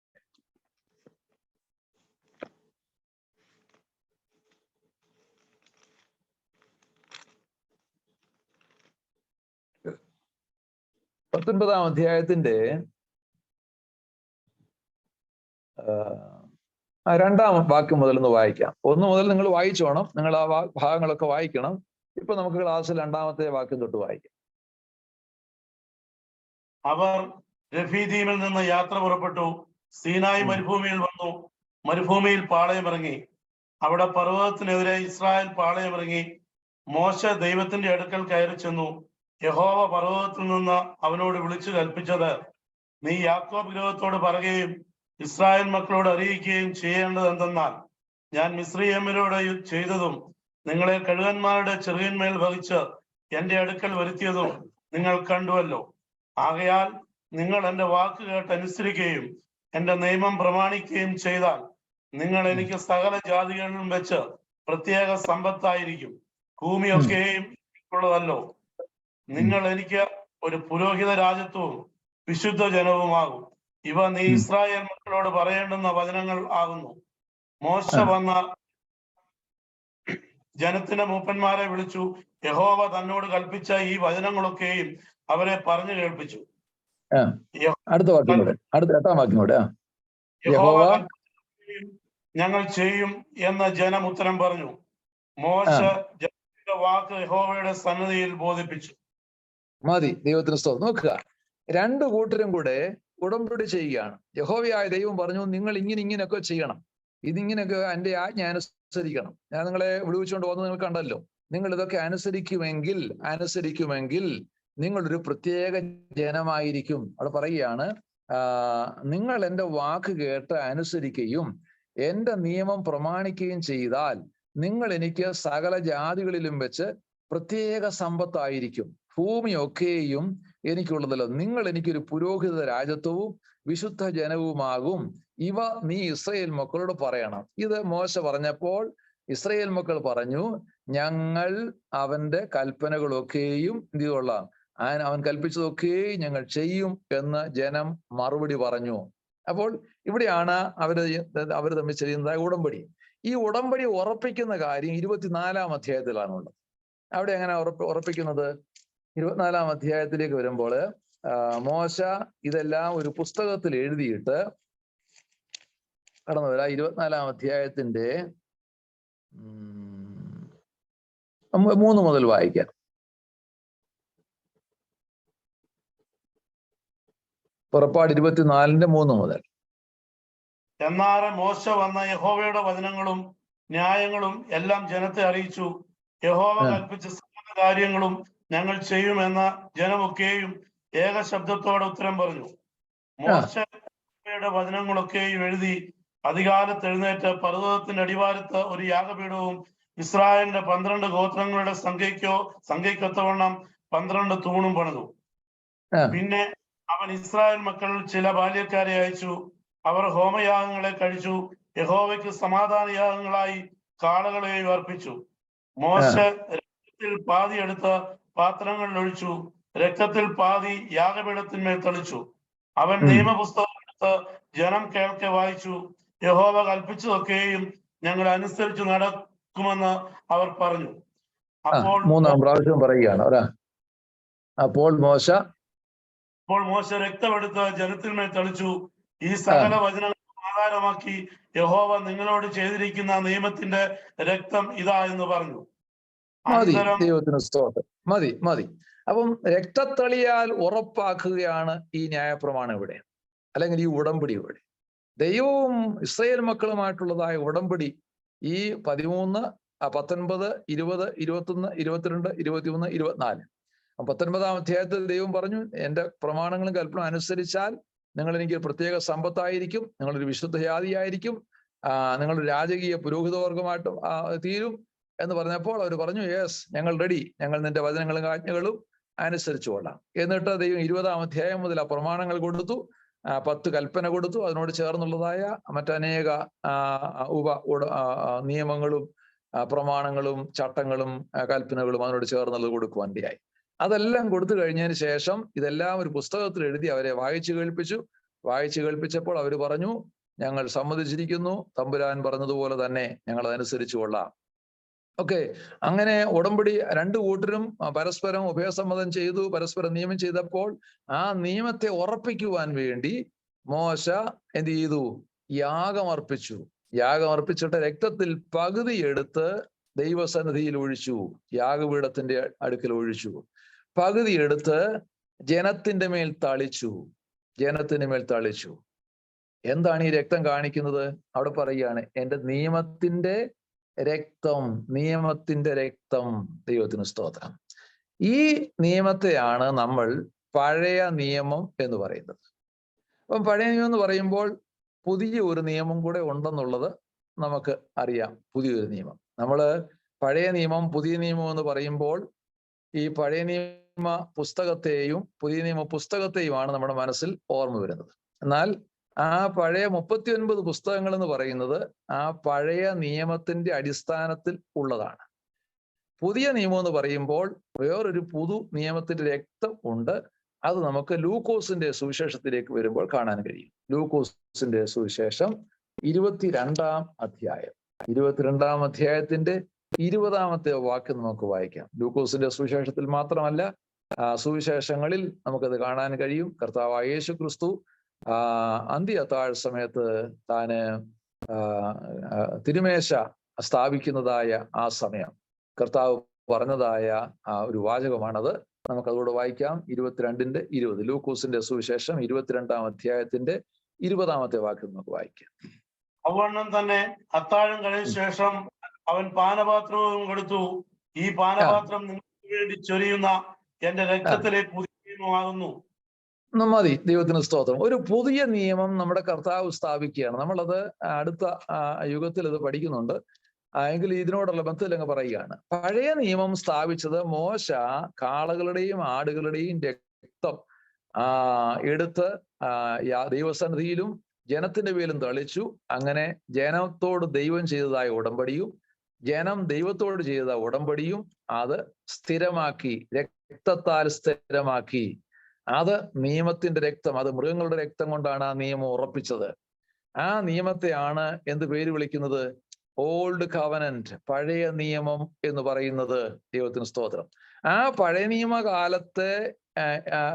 പത്തൊൻപതാം അധ്യായത്തിന്റെ 2-ാം വാക്യം മുതൽ ഒന്ന് വായിക്കാം. 1 മുതൽ നിങ്ങൾ വായിച്ചോണം. നിങ്ങൾ ആ ഭാഗങ്ങളൊക്കെ വായിക്കണം. ഇപ്പൊ നമുക്ക് ക്ലാസ്സിൽ 2-ാമത്തെ വാക്യം തൊട്ട് വായിക്കാം. അവർ രഫീദീമിൽ നിന്ന് യാത്ര പുറപ്പെട്ടു, സീനായി മരുഭൂമിയിൽ വന്നു. മരുഭൂമിയിൽ പാളയമിറങ്ങി. അവിടെ പർവ്വതത്തിനെതിരെ ഇസ്രായേൽ പാളയമിറങ്ങി. മോശ ദൈവത്തിന്റെ അടുക്കൽ കയറി ചെന്നു. യഹോവ പർവ്വതത്തിൽ നിന്ന് അവനോട് വിളിച്ചു കൽപ്പിച്ചത്, നീ യാക്കോബ് ഗൃഹത്തോട് പറയുകയും ഇസ്രായേൽ മക്കളോട് അറിയിക്കുകയും ചെയ്യേണ്ടത് എന്തെന്നാൽ, ഞാൻ മിസ്രയീമ്യരോട് ചെയ്തതും നിങ്ങളെ കഴുകന്മാരുടെ ചെറുകിന്മേൽ വഹിച്ച് എന്റെ അടുക്കൽ വരുത്തിയതും നിങ്ങൾ കണ്ടുവല്ലോ. ആകയാൽ നിങ്ങൾ എന്റെ വാക്ക് കേട്ടനുസരിക്കുകയും എന്റെ നിയമം പ്രമാണിക്കുകയും ചെയ്താൽ നിങ്ങൾ എനിക്ക് സകല ജാതികളിലും വെച്ച് പ്രത്യേക സമ്പത്തായിരിക്കും. ഭൂമിയൊക്കെയും ഉള്ളതല്ലോ. നിങ്ങൾ എനിക്ക് ഒരു പുരോഹിത രാജ്യത്വവും വിശുദ്ധ ജനവുമാകും. ഇവ നീ ഇസ്രായേൽ മക്കളോട് പറയേണ്ടുന്ന വചനങ്ങൾ ആകുന്നു. മോശ വന്ന ജനത്തിന്റെ മൂപ്പന്മാരെ വിളിച്ചു യഹോവ തന്നോട് കൽപ്പിച്ച ഈ വചനങ്ങളൊക്കെയും അവരെ പറഞ്ഞു കേൾപ്പിച്ചു. അടുത്ത വാക്യം കൂടെ, അടുത്ത 8-ാം വാക്യം കൂടെ. യഹോവ ഞങ്ങൾ ചെയ്യും എന്ന് ജനം ഉത്തരം പറഞ്ഞു. മോശ ജനത്തിന്റെ വാക്ക് യഹോവയുടെ സന്നിധിയിൽ ബോധിപ്പിച്ചു. മതി, ദൈവത്തിന് സ്തോത്രം. നോക്കുക, രണ്ടു കൂട്ടരും കൂടെ ഉടമ്പടി ചെയ്യുകയാണ്. യഹോവയായ ദൈവം പറഞ്ഞു, നിങ്ങൾ ഇങ്ങനെയൊക്കെ ചെയ്യണം, ഇതിങ്ങനെയൊക്കെ എൻ്റെ ആജ്ഞ അനുസരിക്കണം. ഞാൻ നിങ്ങളെ വിടുവിച്ചുകൊണ്ട് പോകുന്നത് നിങ്ങൾ കണ്ടല്ലോ. നിങ്ങൾ ഇതൊക്കെ അനുസരിക്കുമെങ്കിൽ നിങ്ങളൊരു പ്രത്യേക ജനമായിരിക്കും. അവിടെ പറയുകയാണ്, നിങ്ങൾ എൻ്റെ വാക്ക് കേട്ട് അനുസരിക്കുകയും എൻ്റെ നിയമം പ്രമാണിക്കുകയും ചെയ്താൽ നിങ്ങൾ എനിക്ക് സകല ജാതികളിലും വെച്ച് പ്രത്യേക സമ്പത്തായിരിക്കും. ഭൂമിയൊക്കെയും എനിക്കുള്ളതല്ലോ. നിങ്ങൾ എനിക്കൊരു പുരോഹിത രാജ്യത്വവും വിശുദ്ധ ജനവുമാകും. ഇവ നീ ഇസ്രായേൽ മക്കളോട് പറയണം. ഇത് മോശ പറഞ്ഞപ്പോൾ ഇസ്രായേൽ മക്കൾ പറഞ്ഞു, ഞങ്ങൾ അവന്റെ കൽപ്പനകളൊക്കെയും എന്ത് ചെയ്തോളാം, അവൻ കൽപ്പിച്ചതൊക്കെയും ഞങ്ങൾ ചെയ്യും എന്ന് ജനം മറുപടി പറഞ്ഞു. അപ്പോൾ ഇവിടെയാണ് അവര് തമ്മിൽ ചെയ്യുന്നതായ ഉടമ്പടി. ഈ ഉടമ്പടി ഉറപ്പിക്കുന്ന കാര്യം 24-ാം അധ്യായത്തിലാണുള്ളത്. അവിടെ എങ്ങനെ ഉറപ്പിക്കുന്നത്? 24-ാം അധ്യായത്തിലേക്ക് വരുമ്പോൾ മോശ ഇതെല്ലാം ഒരു പുസ്തകത്തിൽ എഴുതിയിട്ട് കടന്നു വരാം. 24-ാം അധ്യായത്തിന്റെ 3 മുതൽ വായിക്കാം. പുറപ്പാട് 24-ന്റെ 3 മുതൽ. എന്നാൽ മോശ വന്ന യഹോവയുടെ വചനങ്ങളും ന്യായങ്ങളും എല്ലാം ജനത്തെ അറിയിച്ചു. യഹോവ കൽപ്പിച്ച സകല കാര്യങ്ങളും ഞങ്ങൾ ചെയ്യുമെന്ന ജനമൊക്കെയും ഏക ശബ്ദത്തോടെ ഉത്തരം പറഞ്ഞു. മോശ യഹോവയുടെ വചനങ്ങളൊക്കെയും എഴുതി അധികാലത്ത് എഴുന്നേറ്റ് പർവ്വതത്തിന്റെ അടിവാരത്ത് ഒരു യാഗപീഠവും ഇസ്രായേലിന്റെ 12 ഗോത്രങ്ങളുടെ സംഖ്യക്കൊത്തവണ്ണം 12 തൂണും പണിതു. പിന്നെ അവൻ ഇസ്രായേൽ മക്കളിൽ ചില ബാല്യക്കാരെ അയച്ചു. അവർ ഹോമയാഗങ്ങളെ കഴിച്ചു. യഹോവയ്ക്ക് സമാധാന യാഗങ്ങളായി കാളകളെയും അർപ്പിച്ചു. മോശ രക്തത്തിൽ പാതി എടുത്ത് പാത്രങ്ങളിൽ ഒഴിച്ചു. രക്തത്തിൽ പാതി യാഗപീഠത്തിന്മേൽ തളിച്ചു. അവൻ നിയമപുസ്തകം എടുത്ത് ജനം കേൾക്കെ വായിച്ചു. യഹോവ കൽപ്പിച്ചതൊക്കെയും ഞങ്ങൾ അനുസരിച്ച് നടക്കുമെന്ന് അവർ പറഞ്ഞു. അപ്പോൾ 3-ാം പ്രാവശ്യം പറയുകയാണ്. അപ്പോൾ മോശ രക്തമെടുത്ത് ജനത്തിന്മേൽ തളിച്ചു. ഈ സകല വചനങ്ങൾ ആധാരമാക്കി യഹോവ നിങ്ങളോട് ചെയ്തിരിക്കുന്ന നിയമത്തിന്റെ രക്തം ഇതാ എന്ന് പറഞ്ഞു. ദൈവത്തിന് സ്തോത്രം. മതി. അപ്പം രക്തത്തളിയാൽ ഉറപ്പാക്കുകയാണ് ഈ ന്യായപ്രമാണം ഇവിടെ, അല്ലെങ്കിൽ ഈ ഉടമ്പടി ഇവിടെ. ദൈവവും ഇസ്രായേൽ മക്കളുമായിട്ടുള്ളതായ ഉടമ്പടി ഈ 13, 19, 20, 21, 22, 23, 24. 19-ാം അധ്യായത്തിൽ ദൈവം പറഞ്ഞു, എൻ്റെ പ്രമാണങ്ങളും കൽപ്പന അനുസരിച്ചാൽ നിങ്ങൾ എനിക്ക് പ്രത്യേക സമ്പത്തായിരിക്കും, നിങ്ങളൊരു വിശുദ്ധ ജാതിയായിരിക്കും, നിങ്ങളൊരു രാജകീയ പുരോഹിതവർഗമായിട്ട് തീരും എന്ന് പറഞ്ഞപ്പോൾ അവർ പറഞ്ഞു, യെസ്, ഞങ്ങൾ റെഡി, ഞങ്ങൾ നിന്റെ വചനങ്ങളും ആജ്ഞകളും അനുസരിച്ചു കൊള്ളാം. എന്നിട്ട് ദൈവം 20-ാം അധ്യായം മുതൽ ആ പ്രമാണങ്ങൾ കൊടുത്തു, 10 കൽപ്പന കൊടുത്തു. അതിനോട് ചേർന്നുള്ളതായ മറ്റനേക നിയമങ്ങളും പ്രമാണങ്ങളും ചട്ടങ്ങളും കൽപ്പനകളും അതിനോട് ചേർന്നുള്ളത് കൊടുക്കുവാൻ ഇടയായി. അതെല്ലാം കൊടുത്തു കഴിഞ്ഞതിന് ശേഷം ഇതെല്ലാം ഒരു പുസ്തകത്തിൽ എഴുതി അവരെ വായിച്ചു കേൾപ്പിച്ചപ്പോൾ അവർ പറഞ്ഞു, ഞങ്ങൾ സമ്മതിച്ചിരിക്കുന്നു, തമ്പുരാൻ പറഞ്ഞതുപോലെ തന്നെ ഞങ്ങൾ അതനുസരിച്ചു കൊള്ളാം. ഓക്കെ, അങ്ങനെ ഉടമ്പടി 2 കൂട്ടരും പരസ്പരം ഉഭയസമ്മതം ചെയ്തു, പരസ്പരം നിയമം ചെയ്തപ്പോൾ ആ നിയമത്തെ ഉറപ്പിക്കുവാൻ വേണ്ടി മോശ എന്ത് ചെയ്തു? യാഗമർപ്പിച്ചിട്ട് രക്തത്തിൽ പകുതി എടുത്ത് ദൈവസന്നിധിയിൽ ഒഴിച്ചു, യാഗപീഠത്തിന്റെ അടുക്കൽ ഒഴിച്ചു. പകുതി എടുത്ത് ജനത്തിന്റെ മേൽ തളിച്ചു. എന്താണ് ഈ രക്തം കാണിക്കുന്നത്? അവിടെ പറയുകയാണ്, എൻ്റെ നിയമത്തിന്റെ രക്തം. ദൈവത്തിന് സ്തോത്രം. ഈ നിയമത്തെയാണ് നമ്മൾ പഴയ നിയമം എന്ന് പറയുന്നത്. അപ്പം പഴയ നിയമം എന്ന് പറയുമ്പോൾ പുതിയ ഒരു നിയമം കൂടെ ഉണ്ടെന്നുള്ളത് നമുക്ക് അറിയാം. പുതിയൊരു നിയമം, പഴയ നിയമം പുതിയ നിയമം എന്ന് പറയുമ്പോൾ ഈ പഴയ നിയമ പുസ്തകത്തെയും പുതിയ നിയമ പുസ്തകത്തെയുമാണ് നമ്മുടെ മനസ്സിൽ ഓർമ്മ വരുന്നത്. എന്നാൽ ആ പഴയ 39 പുസ്തകങ്ങൾ എന്ന് പറയുന്നത് ആ പഴയ നിയമത്തിന്റെ അടിസ്ഥാനത്തിൽ ഉള്ളതാണ്. പുതിയ നിയമം എന്ന് പറയുമ്പോൾ വേറൊരു പുതു നിയമത്തിന്റെ രക്തം ഉണ്ട്. അത് നമുക്ക് ലൂക്കോസിന്റെ സുവിശേഷത്തിലേക്ക് വരുമ്പോൾ കാണാൻ കഴിയും. ലൂക്കോസിന്റെ സുവിശേഷം 22-ാം അധ്യായം, 22-ാം അധ്യായത്തിന്റെ 20-ാമത്തെ വാക്യം നമുക്ക് വായിക്കാം. ലൂക്കോസിന്റെ സുവിശേഷത്തിൽ മാത്രമല്ല, സുവിശേഷങ്ങളിൽ നമുക്കത് കാണാൻ കഴിയും. കർത്താവായ യേശു ക്രിസ്തു അന്ത്യ അത്താഴ സമയത്ത് താന് തിരുമേശ സ്ഥാപിക്കുന്നതായ ആ സമയം കർത്താവ് പറഞ്ഞതായ ഒരു വാചകമാണത്. നമുക്കതോടെ വായിക്കാം. 22-20 ലൂക്കോസിന്റെ സുവിശേഷം 22-ാം അധ്യായത്തിന്റെ 20-ാമത്തെ വാക്യം നമുക്ക് വായിക്കാം. അവണ്ണം തന്നെ അത്താഴം കഴിഞ്ഞ ശേഷം അവൻ പാനപാത്രവും കൊടുത്തു. ഈ പാനപാത്രം നിങ്ങൾക്ക് വേണ്ടി ചൊരിയുന്ന എന്റെ രക്തത്തിലെ പുതിയ നിയമമാകുന്നു. മതി. ദൈവത്തിന് സ്തോത്രം. ഒരു പുതിയ നിയമം നമ്മുടെ കർത്താവ് സ്ഥാപിക്കുകയാണ്. നമ്മളത് അടുത്ത യുഗത്തിൽ ഇത് പഠിക്കുന്നുണ്ട്. എങ്കിൽ ഇതിനോടുള്ള ബന്ധത്തിൽ അങ്ങ് പറയുകയാണ്. പഴയ നിയമം സ്ഥാപിച്ചത് മോശ കാളകളുടെയും ആടുകളുടെയും രക്തം എടുത്ത് ദൈവസന്നിധിയിലും ജനത്തിന്റെ മേലും തളിച്ചു. അങ്ങനെ ജനത്തോട് ദൈവം ചെയ്തതായ ഉടമ്പടിയും ജനം ദൈവത്തോട് ചെയ്ത ഉടമ്പടിയും അത് സ്ഥിരമാക്കി, രക്തത്താൽ സ്ഥിരമാക്കി. അത് നിയമത്തിന്റെ രക്തം, അത് മൃഗങ്ങളുടെ രക്തം കൊണ്ടാണ് ആ നിയമം ഉറപ്പിച്ചത്. ആ നിയമത്തെയാണ് എന്ത് പേര് വിളിക്കുന്നത്? ഓൾഡ് കവനന്റ്, പഴയ നിയമം എന്ന് പറയുന്നത്. ദൈവത്തിന് സ്തോത്രം. ആ പഴയ നിയമകാലത്തെ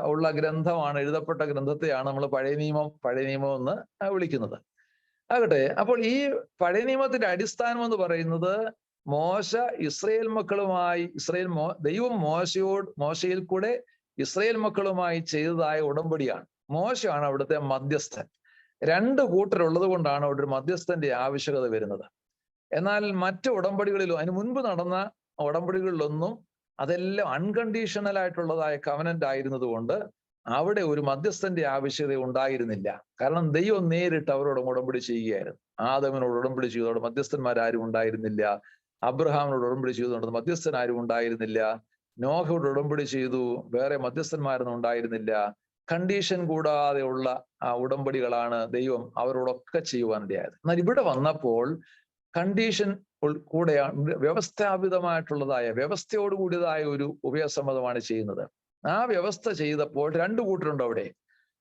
ഉള്ള ഗ്രന്ഥമാണ്, എഴുതപ്പെട്ട ഗ്രന്ഥത്തെയാണ് നമ്മൾ പഴയ നിയമം എന്ന് വിളിക്കുന്നത്. ആകട്ടെ, അപ്പോൾ ഈ പഴയ നിയമത്തിന്റെ അടിസ്ഥാനം എന്ന് പറയുന്നത് മോശ ഇസ്രയേൽ മക്കളുമായി ദൈവം മോശയിൽ കൂടെ ഇസ്രയേൽ മക്കളുമായി ചെയ്തതായ ഉടമ്പടിയാണ്. മോശയാണ് അവിടുത്തെ മധ്യസ്ഥൻ. 2 കൂട്ടരുള്ളത് കൊണ്ടാണ് അവിടെ ഒരു മധ്യസ്ഥന്റെ ആവശ്യകത വരുന്നത്. എന്നാൽ മറ്റു ഉടമ്പടികളിലും അതിന് മുൻപ് നടന്ന ഉടമ്പടികളിലൊന്നും അതെല്ലാം അൺകണ്ടീഷണൽ ആയിട്ടുള്ളതായ കവനന്റ് ആയിരുന്നത് കൊണ്ട് അവിടെ ഒരു മധ്യസ്ഥന്റെ ആവശ്യകത ഉണ്ടായിരുന്നില്ല. കാരണം ദൈവം നേരിട്ട് അവരോട് ഉടമ്പടി ചെയ്യുകയായിരുന്നു. ആദമിനോട് ഉടമ്പടി ചെയ്തതോടെ മധ്യസ്ഥന്മാരാരും ഉണ്ടായിരുന്നില്ല. അബ്രഹാമിനോട് ഉടമ്പടി ചെയ്തുകൊണ്ട് മധ്യസ്ഥൻ ആരും ഉണ്ടായിരുന്നില്ല. നോഹയോട് ഉടമ്പടി ചെയ്തു, വേറെ മധ്യസ്ഥന്മാരൊന്നും ഉണ്ടായിരുന്നില്ല. കണ്ടീഷൻ കൂടാതെ ഉള്ള ഉടമ്പടികളാണ് ദൈവം അവരോടൊക്കെ ചെയ്യുവാനിടയായത്. എന്നാൽ ഇവിടെ വന്നപ്പോൾ കണ്ടീഷൻ കൂടെയാണ്, വ്യവസ്ഥാപിതമായിട്ടുള്ളതായ വ്യവസ്ഥയോട് കൂടിയതായ ഒരു ഉഭയസമ്മതമാണ് ചെയ്യുന്നത്. ആ വ്യവസ്ഥ ചെയ്തപ്പോൾ 2 കൂട്ടരുണ്ട് അവിടെ.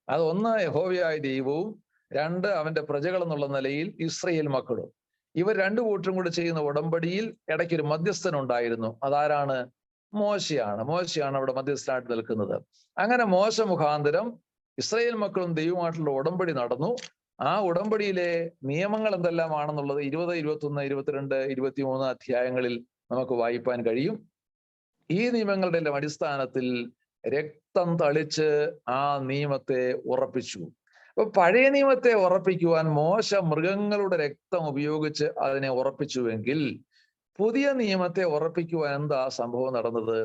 അത് ഒന്ന് യഹോവയായ ദൈവവും, 2 അവന്റെ പ്രജകൾ എന്നുള്ള നിലയിൽ ഇസ്രയേൽ മക്കളും. ഇവർ 2 കൂട്ടരും കൂടി ചെയ്യുന്ന ഉടമ്പടിയിൽ ഇടയ്ക്കൊരു മധ്യസ്ഥൻ ഉണ്ടായിരുന്നു. അതാരാണ്? മോശയാണ് അവിടെ മധ്യസ്ഥനായിട്ട് നിൽക്കുന്നത്. അങ്ങനെ മോശ മുഖാന്തരം ഇസ്രായേൽ മക്കളും ദൈവമായിട്ടുള്ള ഉടമ്പടി നടന്നു. ആ ഉടമ്പടിയിലെ നിയമങ്ങൾ എന്തെല്ലാമാണെന്നുള്ളത് 20, 21, 22, 23 അധ്യായങ്ങളിൽ നമുക്ക് വായിപ്പാൻ കഴിയും. ഈ നിയമങ്ങളുടെ എല്ലാം അടിസ്ഥാനത്തിൽ രക്തം തളിച്ച് ആ നിയമത്തെ ഉറപ്പിച്ചു. അപ്പൊ പഴയ നിയമത്തെ ഉറപ്പിക്കുവാൻ മോശ മൃഗങ്ങളുടെ രക്തം ഉപയോഗിച്ച് അതിനെ ഉറപ്പിച്ചുവെങ്കിൽ പുതിയ നിയമത്തെ ഉറപ്പിക്കുവാൻ എന്താ സംഭവം നടന്നത്?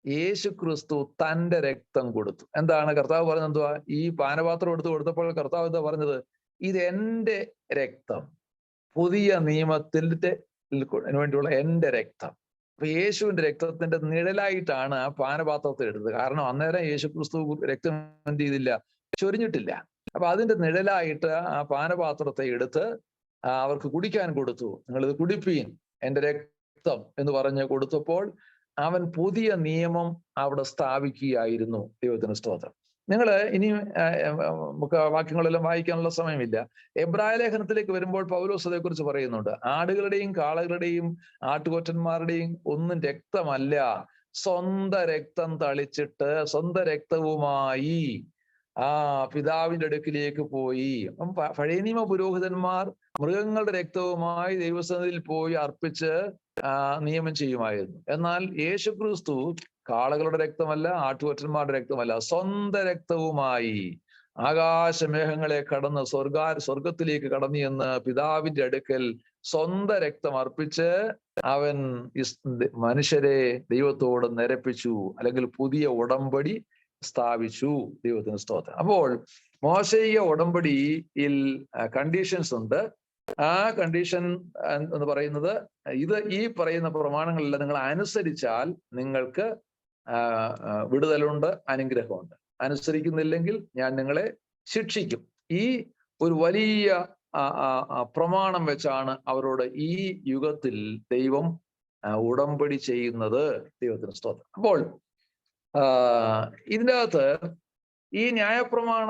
യേശു ക്രിസ്തു തന്റെ രക്തം കൊടുത്തു. എന്താണ് കർത്താവ് പറഞ്ഞത്? എന്തുവാ? ഈ പാനപാത്രം കൊടുത്തപ്പോൾ കർത്താവ് എന്താ പറഞ്ഞത്? ഇത് എന്റെ രക്തം, പുതിയ നിയമത്തിന്റെ വേണ്ടിയുള്ള എന്റെ രക്തം. അപ്പൊ യേശുവിന്റെ രക്തത്തിന്റെ നിഴലായിട്ടാണ് ആ പാനപാത്രത്തെ എടുത്തത്. കാരണം അന്നേരം യേശു ക്രിസ്തു രക്തം എന്ത് ചെയ്തില്ല? ചൊരിഞ്ഞിട്ടില്ല. അപ്പൊ അതിന്റെ നിഴലായിട്ട് ആ പാനപാത്രത്തെ എടുത്ത് അവർക്ക് കുടിക്കാൻ കൊടുത്തു. നിങ്ങളിത് കുടിപ്പീൻ, എന്റെ രക്തം എന്ന് പറഞ്ഞ് കൊടുത്തപ്പോൾ അവൻ പുതിയ നിയമം അവിടെ സ്ഥാപിക്കുകയായിരുന്നു. ദൈവത്തിന് സ്തോത്രം. നിങ്ങൾ ഇനി നമുക്ക് വാക്യങ്ങളെല്ലാം വായിക്കാനുള്ള സമയമില്ല. എബ്രായ ലേഖനത്തിലേക്ക് വരുമ്പോൾ പൗലോസ് അതേക്കുറിച്ച് പറയുന്നുണ്ട്. ആടുകളുടെയും കാളകളുടെയും ആട്ടുകൊറ്റന്മാരുടെയും ഒന്നും രക്തമല്ല, സ്വന്തം രക്തം തളിച്ചിട്ട് സ്വന്തം രക്തവുമായി പിതാവിന്റെ അടുക്കിലേക്ക് പോയി. പഴയ നിയമ പുരോഹിതന്മാർ മൃഗങ്ങളുടെ രക്തവുമായി ദൈവസന്നിധിയിൽ പോയി അർപ്പിച്ച് നിയമം ചെയ്യുമായിരുന്നു. എന്നാൽ യേശു ക്രിസ്തു കാളകളുടെ രക്തമല്ല, ആട്ടുകൊറ്റന്മാരുടെ രക്തമല്ല, സ്വന്തം രക്തവുമായി ആകാശമേഘങ്ങളെ കടന്ന് സ്വർഗത്തിലേക്ക് കടന്നു എന്ന് പിതാവിന്റെ അടുക്കൽ സ്വന്തം രക്തം അർപ്പിച്ച് അവൻ മനുഷ്യരെ ദൈവത്തോട് നിരപ്പിച്ചു, അല്ലെങ്കിൽ പുതിയ ഉടമ്പടി സ്ഥാപിച്ചു. ദൈവത്തിന് സ്തോത്രം. അപ്പോൾ മോശീയ ഉടമ്പടിയിൽ കണ്ടീഷൻസ് ഉണ്ട്. ആ കണ്ടീഷൻ എന്ന് പറയുന്നത് ഈ പറയുന്ന പ്രമാണങ്ങളെല്ലാം നിങ്ങൾ അനുസരിച്ചാൽ നിങ്ങൾക്ക് വിടുതലുണ്ട്, അനുഗ്രഹമുണ്ട്. അനുസരിക്കുന്നില്ലെങ്കിൽ ഞാൻ നിങ്ങളെ ശിക്ഷിക്കും. ഈ ഒരു വലിയ പ്രമാണം വെച്ചാണ് അവരോട് ഈ യുഗത്തിൽ ദൈവം ഉടമ്പടി ചെയ്യുന്നത്. ദൈവത്തിന് സ്തോത്രം. അപ്പോൾ ഇതിൻ്റെ അകത്ത് ഈ ന്യായപ്രമാണ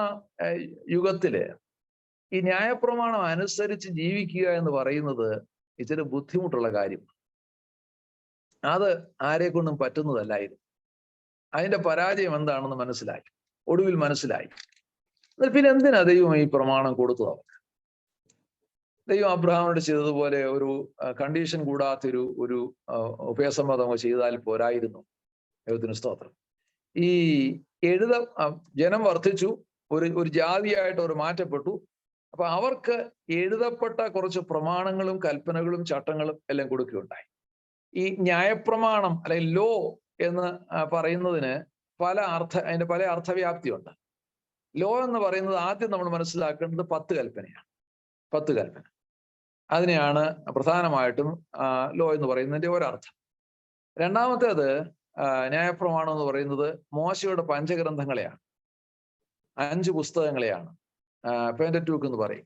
യുഗത്തില് ഈ ന്യായപ്രമാണം അനുസരിച്ച് ജീവിക്കുക എന്ന് പറയുന്നത് ഇച്ചിരി ബുദ്ധിമുട്ടുള്ള കാര്യം. അത് ആരെ കൊണ്ടും പറ്റുന്നതല്ലായിരുന്നു. അതിന്റെ പരാജയം എന്താണെന്ന് മനസ്സിലായി, ഒടുവിൽ മനസ്സിലായി. പിന്നെ എന്തിനാ ദൈവം ഈ പ്രമാണം കൊടുത്തത് അവർക്ക്? ദൈവം അബ്രഹാമിനോട് ചെയ്തതുപോലെ ഒരു കണ്ടീഷൻ കൂടാത്തൊരു ഉഭയസമ്മതമോ ചെയ്താൽ പോരായിരുന്നു. ദൈവത്തിന് സ്തോത്രം. ഈ ജനം വർദ്ധിച്ചു, ഒരു ജാതിയായിട്ട് അവർ മാറ്റപ്പെട്ടു. അപ്പൊ അവർക്ക് എഴുതപ്പെട്ട കുറച്ച് പ്രമാണങ്ങളും കൽപ്പനകളും ചട്ടങ്ങളും എല്ലാം കൊടുക്കുകയുണ്ടായി. ഈ ന്യായപ്രമാണം അല്ലെങ്കിൽ ലോ എന്ന് പറയുന്നതിന് അതിന്റെ പല അർത്ഥവ്യാപ്തിയുണ്ട്. ലോ എന്ന് പറയുന്നത് ആദ്യം നമ്മൾ മനസ്സിലാക്കേണ്ടത് 10 കൽപ്പനയാണ്. 10 കൽപ്പന, അതിനെയാണ് പ്രധാനമായിട്ടും ലോ എന്ന് പറയുന്നതിന്റെ ഒരർത്ഥം. രണ്ടാമത്തേത് ന്യായപ്രമാണം എന്ന് പറയുന്നത് മോശയുടെ പഞ്ചഗ്രന്ഥങ്ങളെയാണ്, 5 പുസ്തകങ്ങളെയാണ്, പെന്ററ്റ്യൂക്ക് എന്ന് പറയും.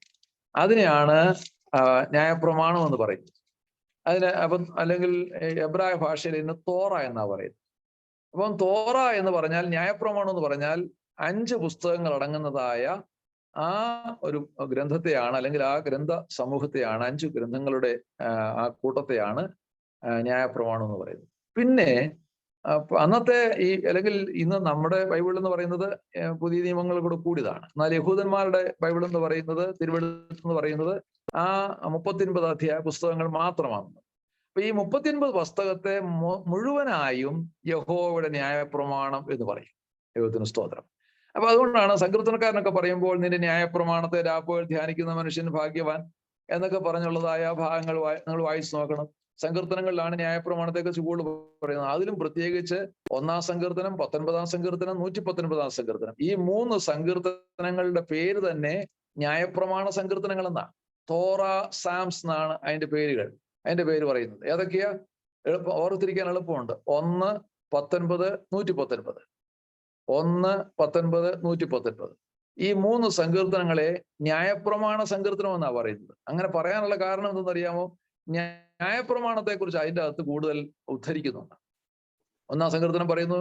അതിനെയാണ് ന്യായപ്രമാണം എന്ന് പറയുന്നത്. അല്ലെങ്കിൽ എബ്രായ ഭാഷയിൽ ഇന്ന് തോറ എന്നാ പറയുന്നത്. അപ്പം തോറ എന്ന് പറഞ്ഞാൽ, ന്യായപ്രമാണം എന്ന് പറഞ്ഞാൽ 5 പുസ്തകങ്ങൾ അടങ്ങുന്നതായ ആ ഒരു ഗ്രന്ഥത്തെയാണ്, അല്ലെങ്കിൽ ആ ഗ്രന്ഥ സമൂഹത്തെയാണ്, 5 ഗ്രന്ഥങ്ങളുടെ ആ കൂട്ടത്തെയാണ് ന്യായപ്രമാണം എന്ന് പറയുന്നത്. പിന്നെ അന്നത്തെ അല്ലെങ്കിൽ ഇന്ന് നമ്മുടെ ബൈബിൾ എന്ന് പറയുന്നത് പുതിയ നിയമങ്ങൾ കൂടെ കൂടിയതാണ്. എന്നാൽ യഹൂദന്മാരുടെ ബൈബിൾ എന്ന് പറയുന്നത്, തിരുവെഴുത്ത് എന്ന് പറയുന്നത് ആ 39 അധ്യായ പുസ്തകങ്ങൾ മാത്രമാണ്. അപ്പൊ ഈ 39 പുസ്തകത്തെ മുഴുവനായും യഹോവയുടെ ന്യായപ്രമാണം എന്ന് പറയും. ദൈവത്തിന് സ്തോത്രം. അപ്പൊ അതുകൊണ്ടാണ് സങ്കീർത്തനക്കാരനൊക്കെ പറയുമ്പോൾ നിന്റെ ന്യായപ്രമാണത്തെ രാപ്പകൽ ധ്യാനിക്കുന്ന മനുഷ്യൻ ഭാഗ്യവാൻ എന്നൊക്കെ പറഞ്ഞുള്ളതായ ഭാഗങ്ങൾ നിങ്ങൾ വായിച്ചു നോക്കണം. സങ്കീർത്തനങ്ങളിലാണ് ന്യായപ്രമാണത്തെക്കുറിച്ച് കൂടുതൽ പറയുന്നത്. അതിലും പ്രത്യേകിച്ച് 1-ാം സങ്കീർത്തനം, 19-ാം സങ്കീർത്തനം, 119-ാം സങ്കീർത്തനം, ഈ 3 സങ്കീർത്തനങ്ങളുടെ പേര് തന്നെ ന്യായപ്രമാണ സങ്കീർത്തനങ്ങൾ എന്നാണ്. തോറ, സാംസ് എന്നാണ് അതിന്റെ പേര് പറയുന്നത്. ഏതൊക്കെയാ? ഓർത്തിരിക്കാൻ എളുപ്പമുണ്ട്. 1, 19, 119. 1, 19, 119. ഈ 3 സങ്കീർത്തനങ്ങളെ ന്യായപ്രമാണ സങ്കീർത്തനം എന്നാ പറയുന്നത്. അങ്ങനെ പറയാനുള്ള കാരണം എന്തെന്നറിയാമോ? ന്യായപ്രമാണത്തെ കുറിച്ച് അതിൻ്റെ അകത്ത് കൂടുതൽ ഉദ്ധരിക്കുന്നുണ്ട്. 1-ാം സങ്കീർത്തനം പറയുന്നു,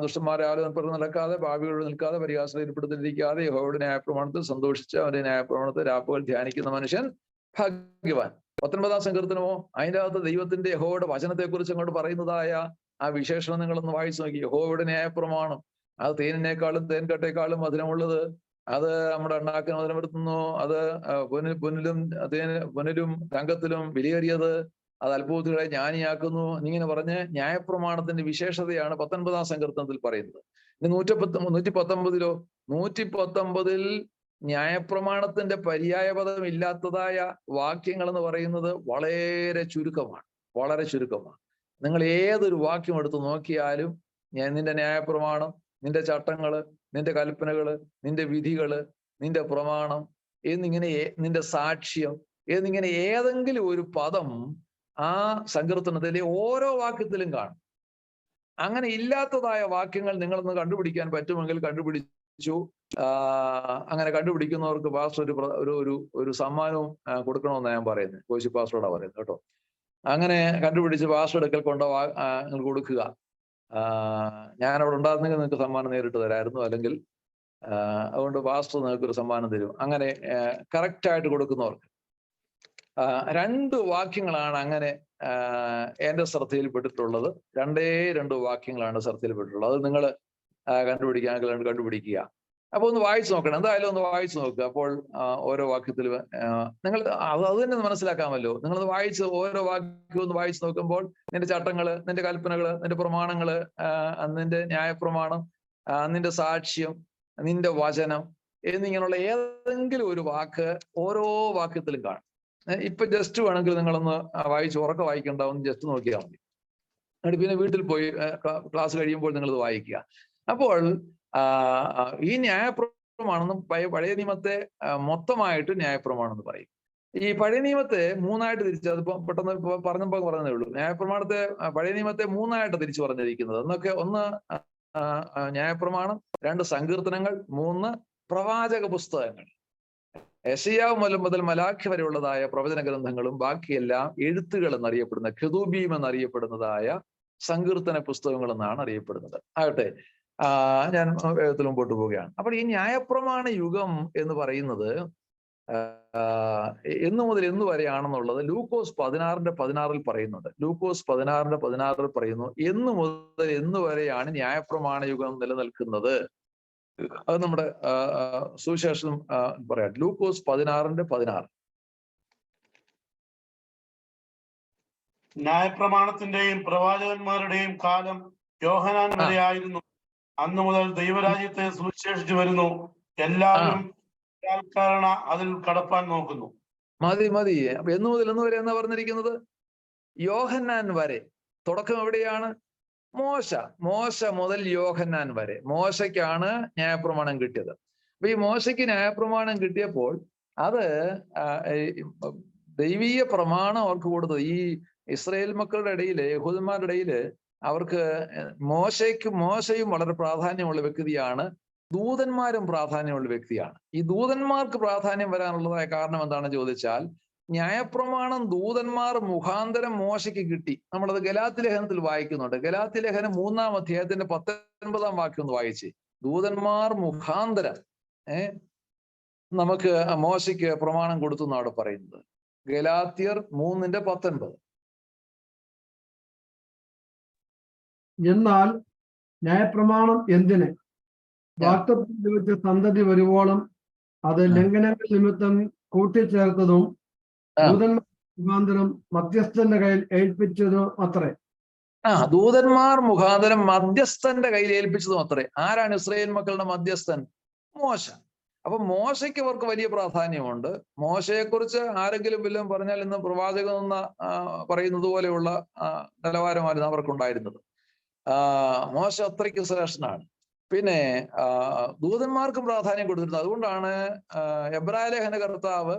ദുഷ്ടന്മാരെ ആലോചന നടക്കാതെ, പാപികളോട് നിൽക്കാതെ, പരിഹാസത്തിൽപ്പെടുത്തിരിക്കാതെ യഹോവയുടെ ന്യായപ്രമാണത്തിൽ സന്തോഷിച്ച് അവന്റെ ന്യായപ്രമാണത്തെ രാപ്പകൽ ധ്യാനിക്കുന്ന മനുഷ്യൻ ഭാഗ്യവാൻ. 19-ാം സങ്കീർത്തനമോ അതിൻ്റെ അകത്ത് ദൈവത്തിന്റെ യഹോവയുടെ വചനത്തെക്കുറിച്ച് അങ്ങോട്ട് പറയുന്നതായ ആ വിശേഷണം നിങ്ങളൊന്ന് വായിച്ചു നോക്കി. യഹോവയുടെ ന്യായപ്രമാണം അത് തേനിനേക്കാളും തേൻകട്ടേക്കാളും മധുരമുള്ളത്, അത് നമ്മുടെ അണ്ണാക്കിന് മധുരം വരുത്തുന്നു, അത് പൊന്നിലും തങ്കത്തിലും വിലയേറിയത്, അത് അത്ഭുതങ്ങളെ ജ്ഞാനിയാക്കുന്നു എന്നിങ്ങനെ പറഞ്ഞ് ന്യായപ്രമാണത്തിന്റെ വിശേഷതയാണ് 19-ാം സങ്കീർത്തനത്തിൽ പറയുന്നത്. ഇനി 119-ലോ 119-ൽ ന്യായപ്രമാണത്തിന്റെ പര്യായപദം ഇല്ലാത്തതായ വാക്യങ്ങൾ എന്ന് പറയുന്നത് വളരെ ചുരുക്കമാണ്. നിങ്ങൾ ഏതൊരു വാക്യം എടുത്ത് നോക്കിയാലും നിന്റെ ന്യായപ്രമാണം, നിന്റെ ചട്ടങ്ങള്, നിന്റെ കൽപ്പനകള്, നിന്റെ വിധികള്, നിന്റെ പ്രമാണം എന്നിങ്ങനെ, നിന്റെ സാക്ഷ്യം എന്നിങ്ങനെ ഏതെങ്കിലും ഒരു പദം ആ സങ്കീർത്തനത്തിലെ ഓരോ വാക്യത്തിലും കാണും. അങ്ങനെ ഇല്ലാത്തതായ വാക്യങ്ങൾ നിങ്ങളൊന്ന് കണ്ടുപിടിക്കാൻ പറ്റുമെങ്കിൽ കണ്ടുപിടിച്ചു. അങ്ങനെ കണ്ടുപിടിക്കുന്നവർക്ക് പാസ്റ്റർ ഒരു സമ്മാനവും കൊടുക്കണമെന്നാണ് ഞാൻ പറയുന്നത്. കോശി പാസ്റ്ററോടാ പറയുന്നത് കേട്ടോ. അങ്ങനെ കണ്ടുപിടിച്ച് പാസ്റ്റർ എടുക്കൽ നിങ്ങൾ കൊടുക്കുക. ഞാനവിടെ ഉണ്ടായിരുന്നെങ്കിൽ നിങ്ങൾക്ക് സമ്മാനം നേരിട്ട് തരായിരുന്നു. അല്ലെങ്കിൽ അതുകൊണ്ട് പാസ്റ്റർ നിങ്ങൾക്കൊരു സമ്മാനം തരും. അങ്ങനെ കറക്റ്റായിട്ട് കൊടുക്കുന്നവർക്ക് 2 വാക്യങ്ങളാണ് അങ്ങനെ എന്റെ ശ്രദ്ധയിൽപ്പെട്ടിട്ടുള്ളത്. 2 വാക്യങ്ങളാണ് ശ്രദ്ധയിൽപ്പെട്ടിട്ടുള്ളത്. അത് നിങ്ങൾ കണ്ടുപിടിക്കാമെങ്കിൽ കണ്ടുപിടിക്കുക. അപ്പൊ ഒന്ന് വായിച്ചു നോക്കണം, എന്തായാലും ഒന്ന് വായിച്ചു നോക്കുക. അപ്പോൾ ഓരോ വാക്യത്തിലും നിങ്ങൾ അത് തന്നെ മനസ്സിലാക്കാമല്ലോ. നിങ്ങളത് ഓരോ വാക്യവും ഒന്ന് വായിച്ചു നോക്കുമ്പോൾ നിന്റെ ചട്ടങ്ങള്, നിന്റെ കൽപ്പനകള്, നിന്റെ പ്രമാണങ്ങള്, നിന്റെ ന്യായപ്രമാണം, നിന്റെ സാക്ഷ്യം, നിന്റെ വചനം എന്നിങ്ങനെയുള്ള ഏതെങ്കിലും ഒരു വാക്ക് ഓരോ വാക്യത്തിലും കാണും. ഇപ്പൊ ജസ്റ്റ് വേണമെങ്കിൽ നിങ്ങളൊന്ന് ഉറക്കെ വായിക്കണ്ടാവും, ജസ്റ്റ് നോക്കിയാൽ മതി. എന്നിട്ട് പിന്നെ വീട്ടിൽ പോയി ക്ലാസ് കഴിയുമ്പോൾ നിങ്ങളിത് വായിക്കുക. അപ്പോൾ ഈ ന്യായപ്രമാണം പഴയ നിയമത്തെ മൊത്തമായിട്ട് ന്യായപ്രമാണം എന്ന് പറയും. ഈ പഴയ നിയമത്തെ 3ആയിട്ട് തിരിച്ച്, അതിപ്പോ പെട്ടെന്ന് പറഞ്ഞതേ ഉള്ളൂ. ന്യായപ്രമാണത്തെ പഴയ നിയമത്തെ 3ആയിട്ട് തിരിച്ചു പറഞ്ഞിരിക്കുന്നത്. ഒന്ന് ന്യായപ്രമാണം, 2 സങ്കീർത്തനങ്ങൾ, 3 പ്രവാചക പുസ്തകങ്ങൾ. യെശയ്യാവ് മുതൽ മലാഖി വരെയുള്ളതായ പ്രവചന ഗ്രന്ഥങ്ങളും ബാക്കിയെല്ലാം എഴുത്തുകൾ എന്നറിയപ്പെടുന്ന ഖെറൂബീം എന്നറിയപ്പെടുന്നതായ സങ്കീർത്തന പുസ്തകങ്ങൾ എന്നാണ് അറിയപ്പെടുന്നത്. ആകട്ടെ, ഞാൻ വേഗത്തിൽ മുമ്പോട്ട് പോവുകയാണ്. അപ്പോൾ ഈ ന്യായപ്രമാണ യുഗം എന്ന് പറയുന്നത് എന്ന് മുതൽ എന്ന് വരെയാണെന്നുള്ളത് ലൂക്കോസ് 16:16 പറയുന്നുണ്ട്. ലൂക്കോസ് 16:16 പറയുന്നു, എന്ന് മുതൽ എന്ന് വരെയാണ് ന്യായപ്രമാണ യുഗം നിലനിൽക്കുന്നത്. അത് നമ്മുടെ സുവിശേഷം പറയാം. ലൂക്കോസ് 16:16. ന്യായപ്രമാണത്തിന്റെയും പ്രവാചകന്മാരുടെയും കാലം യോഹന്നാൻ വരെ ആയിരുന്നു. അന്നു മുതൽ ദൈവരാജ്യത്തെ സുവിശേഷിച്ചു വരുന്നു. എല്ലാവരും അതിൽ കടപ്പാൻ നോക്കുന്നു. മതി. അപ്പൊ എന്ന് മുതൽ എന്ന് വരെ എന്നാ പറഞ്ഞിരിക്കുന്നത്? യോഹന്നാൻ വരെ. തുടക്കം എവിടെയാണ്? മോശ മുതൽ യോഹന്നാൻ വരെ. മോശയ്ക്കാണ് ന്യായപ്രമാണം കിട്ടിയത്. അപ്പൊ ഈ മോശയ്ക്ക് ന്യായപ്രമാണം കിട്ടിയപ്പോൾ അത് ദൈവീയ പ്രമാണം അവർക്ക് കൊടുത്തത്. ഈ ഇസ്രായേൽ മക്കളുടെ ഇടയില്, യഹൂദന്മാരുടെ ഇടയില് അവർക്ക് മോശയും വളരെ പ്രാധാന്യമുള്ള വ്യക്തിയാണ്. ദൂതന്മാരും പ്രാധാന്യമുള്ള വ്യക്തിയാണ്. ഈ ദൂതന്മാർക്ക് പ്രാധാന്യം വരാനുള്ളതായ കാരണം എന്താണെന്ന് ചോദിച്ചാൽ, ന്യായപ്രമാണം ദൂതന്മാർ മുഖാന്തരം മോശയ്ക്ക് കിട്ടി. നമ്മളത് ഗലാത്യ ലേഖനത്തിൽ വായിക്കുന്നുണ്ട്. ഗലാത്യ ലേഖനം 3-ാം അധ്യായത്തിന്റെ 19-ാം വാക്യം ഒന്ന് വായിച്ച്. ദൂതന്മാർ മുഖാന്തരം നമുക്ക് മോശയ്ക്ക് പ്രമാണം കൊടുത്തു എന്നാണ് അവിടെ പറയുന്നത്. ഗലാത്യർ 3:19. എന്നാൽ ന്യായപ്രമാണം എന്തിന്? വാഗ്ദത്തം ലഭിച്ച സന്തതി വരുവോളം അത് ലംഘനങ്ങൾ നിമിത്തം കൂട്ടിച്ചേർത്തതും ദൂതന്മാർ മുഖാന്തരം മധ്യസ്ഥന്റെ കയ്യിൽ ഏൽപ്പിച്ചതും അത്രേ. ദൂതന്മാർ മുഖാന്തരം മധ്യസ്ഥന്റെ കയ്യിൽ ഏൽപ്പിച്ചതും അത്രേ. ആരാണ് ഇസ്രായേൽ മക്കളുടെ മധ്യസ്ഥൻ? മോശ. അപ്പൊ മോശയ്ക്ക് അവർക്ക് വലിയ പ്രാധാന്യമുണ്ട്. മോശയെക്കുറിച്ച് ആരെങ്കിലും വല്ലതും പറഞ്ഞാൽ ഇന്ന് പ്രവാചകൻ എന്ന പറയുന്നത് പോലെയുള്ള നിലവാരമായിരുന്നു അവർക്കുണ്ടായിരുന്നത്. മോശ അത്രയ്ക്ക് ശ്രേഷ്ഠനാണ്. പിന്നെ ദൂതന്മാർക്കും പ്രാധാന്യം കൊടുത്തിരുന്നത്. അതുകൊണ്ടാണ് എബ്രായ ലേഖന കർത്താവ്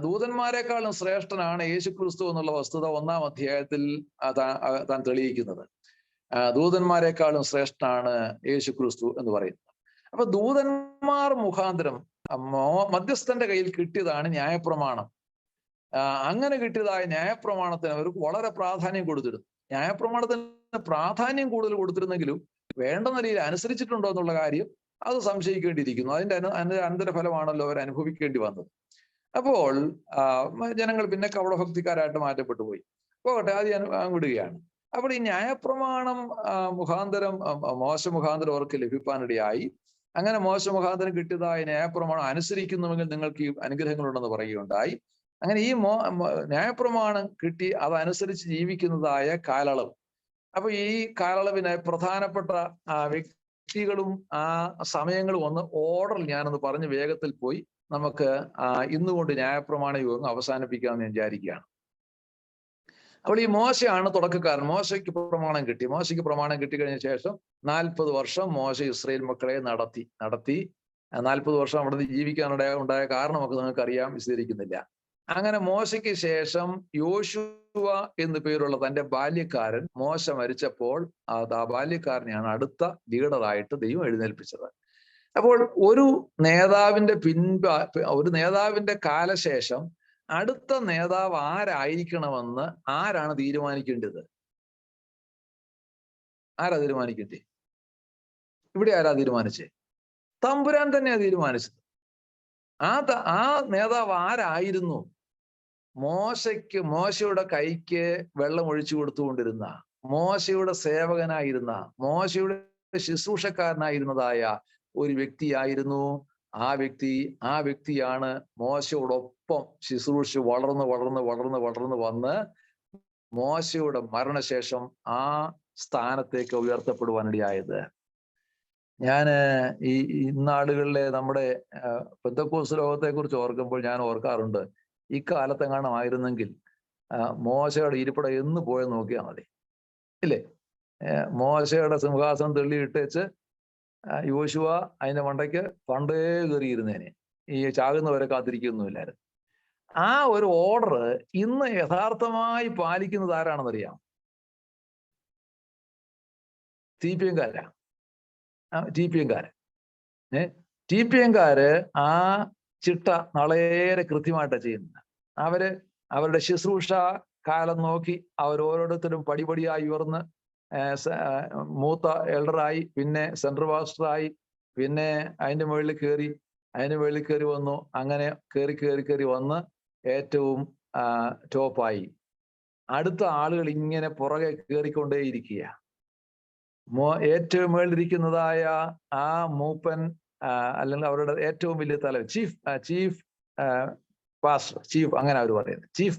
ദൂതന്മാരെക്കാളും ശ്രേഷ്ഠനാണ് യേശു ക്രിസ്തു എന്നുള്ള വസ്തുത 1-ാം അധ്യായത്തിൽ താൻ തെളിയിക്കുന്നത്. ദൂതന്മാരെക്കാളും ശ്രേഷ്ഠനാണ് യേശു ക്രിസ്തു എന്ന് പറയുന്നത്. അപ്പൊ ദൂതന്മാർ മുഖാന്തരം മധ്യസ്ഥന്റെ കയ്യിൽ കിട്ടിയതാണ് ന്യായപ്രമാണം. അങ്ങനെ കിട്ടിയതായ ന്യായപ്രമാണത്തിന് അവർക്ക് വളരെ പ്രാധാന്യം കൊടുത്തിരുന്നു. ന്യായപ്രമാണത്തിന് പ്രാധാന്യം കൂടുതൽ കൊടുത്തിരുന്നെങ്കിലും വേണ്ട നിലയിൽ അനുസരിച്ചിട്ടുണ്ടോ എന്നുള്ള കാര്യം അത് സംശയിക്കേണ്ടിയിരിക്കുന്നു. അതിന്റെ അനന്തരഫലമാണല്ലോ അവർ അനുഭവിക്കേണ്ടി വന്നത്. അപ്പോൾ ജനങ്ങൾ പിന്നെ കപടഭക്തിക്കാരായിട്ട് മാറ്റപ്പെട്ടു പോയി. പോകട്ടെ, അത് ഞാൻ വിടുകയാണ്. അപ്പോൾ ഈ ന്യായപ്രമാണം മോശ മുഖാന്തരം അവർക്ക് ലഭിക്കാനിടയായി. അങ്ങനെ മോശ മുഖാന്തരം കിട്ടിയതായ ന്യായപ്രമാണം അനുസരിക്കുന്നുവെങ്കിൽ നിങ്ങൾക്ക് ഈ അനുഗ്രഹങ്ങളുണ്ടെന്ന് പറയുകയുണ്ടായി. അങ്ങനെ ഈ ന്യായപ്രമാണം കിട്ടി അതനുസരിച്ച് ജീവിക്കുന്നതായ കാലയളവ്. അപ്പൊ ഈ കാലയളവിന് പ്രധാനപ്പെട്ട വ്യക്തികളും സമയങ്ങളും ഒന്ന് ഓർഡറിൽ ഞാനൊന്ന് പറഞ്ഞ് വേഗത്തിൽ പോയി നമുക്ക് ഇന്നുകൊണ്ട് ന്യായപ്രമാണ യുഗം അവസാനിപ്പിക്കാമെന്ന് ഞാൻ വിചാരിക്കുകയാണ്. അപ്പോൾ ഈ മോശയാണ് തുടക്കക്കാരൻ. മോശയ്ക്ക് പ്രമാണം കിട്ടി. മോശയ്ക്ക് പ്രമാണം കിട്ടിക്കഴിഞ്ഞ ശേഷം 40 വർഷം മോശ ഇസ്രായേൽ മക്കളെ നടത്തി 40 വർഷം അവിടെ ജീവിക്കാനുണ്ടായ കാരണമൊക്കെ നിങ്ങൾക്ക് അറിയാം, വിശദീകരിക്കുന്നില്ല. അങ്ങനെ മോശയ്ക്ക് ശേഷം യോശുവ എന്നു പേരുള്ള തന്റെ ബാല്യക്കാരൻ മോശ മരിച്ചപ്പോൾ ആ ബാല്യക്കാരനെയാണ് അടുത്ത ലീഡറായിട്ട് ദൈവം എഴുന്നേൽപ്പിച്ചത്. അപ്പോൾ ഒരു നേതാവിന്റെ കാലശേഷം അടുത്ത നേതാവ് ആരായിരിക്കണമെന്ന് ആരാണ് തീരുമാനിക്കേണ്ടത്? തീരുമാനിക്കേണ്ടത്? ഇവിടെ ആരാ തീരുമാനിച്ചേ? തമ്പുരാൻ തന്നെയാ തീരുമാനിച്ചത്. ആ നേതാവ് ആരായിരുന്നു? മോശയുടെ കൈക്ക് വെള്ളം ഒഴിച്ചു കൊടുത്തുകൊണ്ടിരുന്ന, മോശയുടെ സേവകനായിരുന്ന, മോശയുടെ ശുശ്രൂഷക്കാരനായിരുന്നതായ ഒരു വ്യക്തിയായിരുന്നു. ആ വ്യക്തിയാണ് മോശയോടൊപ്പം ശുശ്രൂഷിച്ച് വളർന്ന് വന്ന് മോശയുടെ മരണശേഷം ആ സ്ഥാനത്തേക്ക് ഉയർത്തപ്പെടുവാനിടയായത്. ഈ ഇന്നാളുകളിലെ നമ്മുടെ പെന്തക്കോസ്ത് ലോകത്തെ കുറിച്ച് ഓർക്കുമ്പോൾ ഞാൻ ഓർക്കാറുണ്ട്, ഇക്കാലത്തെങ്ങാണമായിരുന്നെങ്കിൽ മോശയുടെ ഇരിപ്പിടം എന്ന് പോയെന്ന് നോക്കിയാൽ മതി, ഇല്ലേ? മോശയുടെ സിംഹാസനം തെള്ളിയിട്ടേച്ച് യോശുവ അതിന്റെ മണ്ടയ്ക്ക് പണ്ടേ കയറിയിരുന്നേനെ, ഈ ചാകുന്നവരെ കാത്തിരിക്കൊന്നുമില്ലായിരുന്നു. ആ ഒരു ഓർഡർ ഇന്ന് യഥാർത്ഥമായി പാലിക്കുന്നത് ആരാണെന്നറിയാം? T P എംകാര്. ആ ചിട്ട വളരെ കൃത്യമായിട്ടാണ് ചെയ്യുന്നത്. അവരുടെ ശുശ്രൂഷ കാലം നോക്കി ഓരോരുത്തരും പടിപടിയായി ഉയർന്ന് മൂത്ത എൽഡറായി, പിന്നെ സെൻട്രൽ പാസ്റ്ററായി, പിന്നെ അതിന്റെ മുകളിൽ കയറി വന്നു. അങ്ങനെ കയറി വന്ന് ഏറ്റവും ടോപ്പായി. അടുത്ത ആളുകൾ ഇങ്ങനെ പുറകെ കയറിക്കൊണ്ടേയിരിക്കുക. ഏറ്റവും മേളിലിരിക്കുന്നതായ ആ മൂപ്പൻ അല്ലെങ്കിൽ അവരുടെ ഏറ്റവും വലിയ തല ചീഫ് പാസ്റ്റർ, അങ്ങനെ അവർ പറയുന്നത് ചീഫ്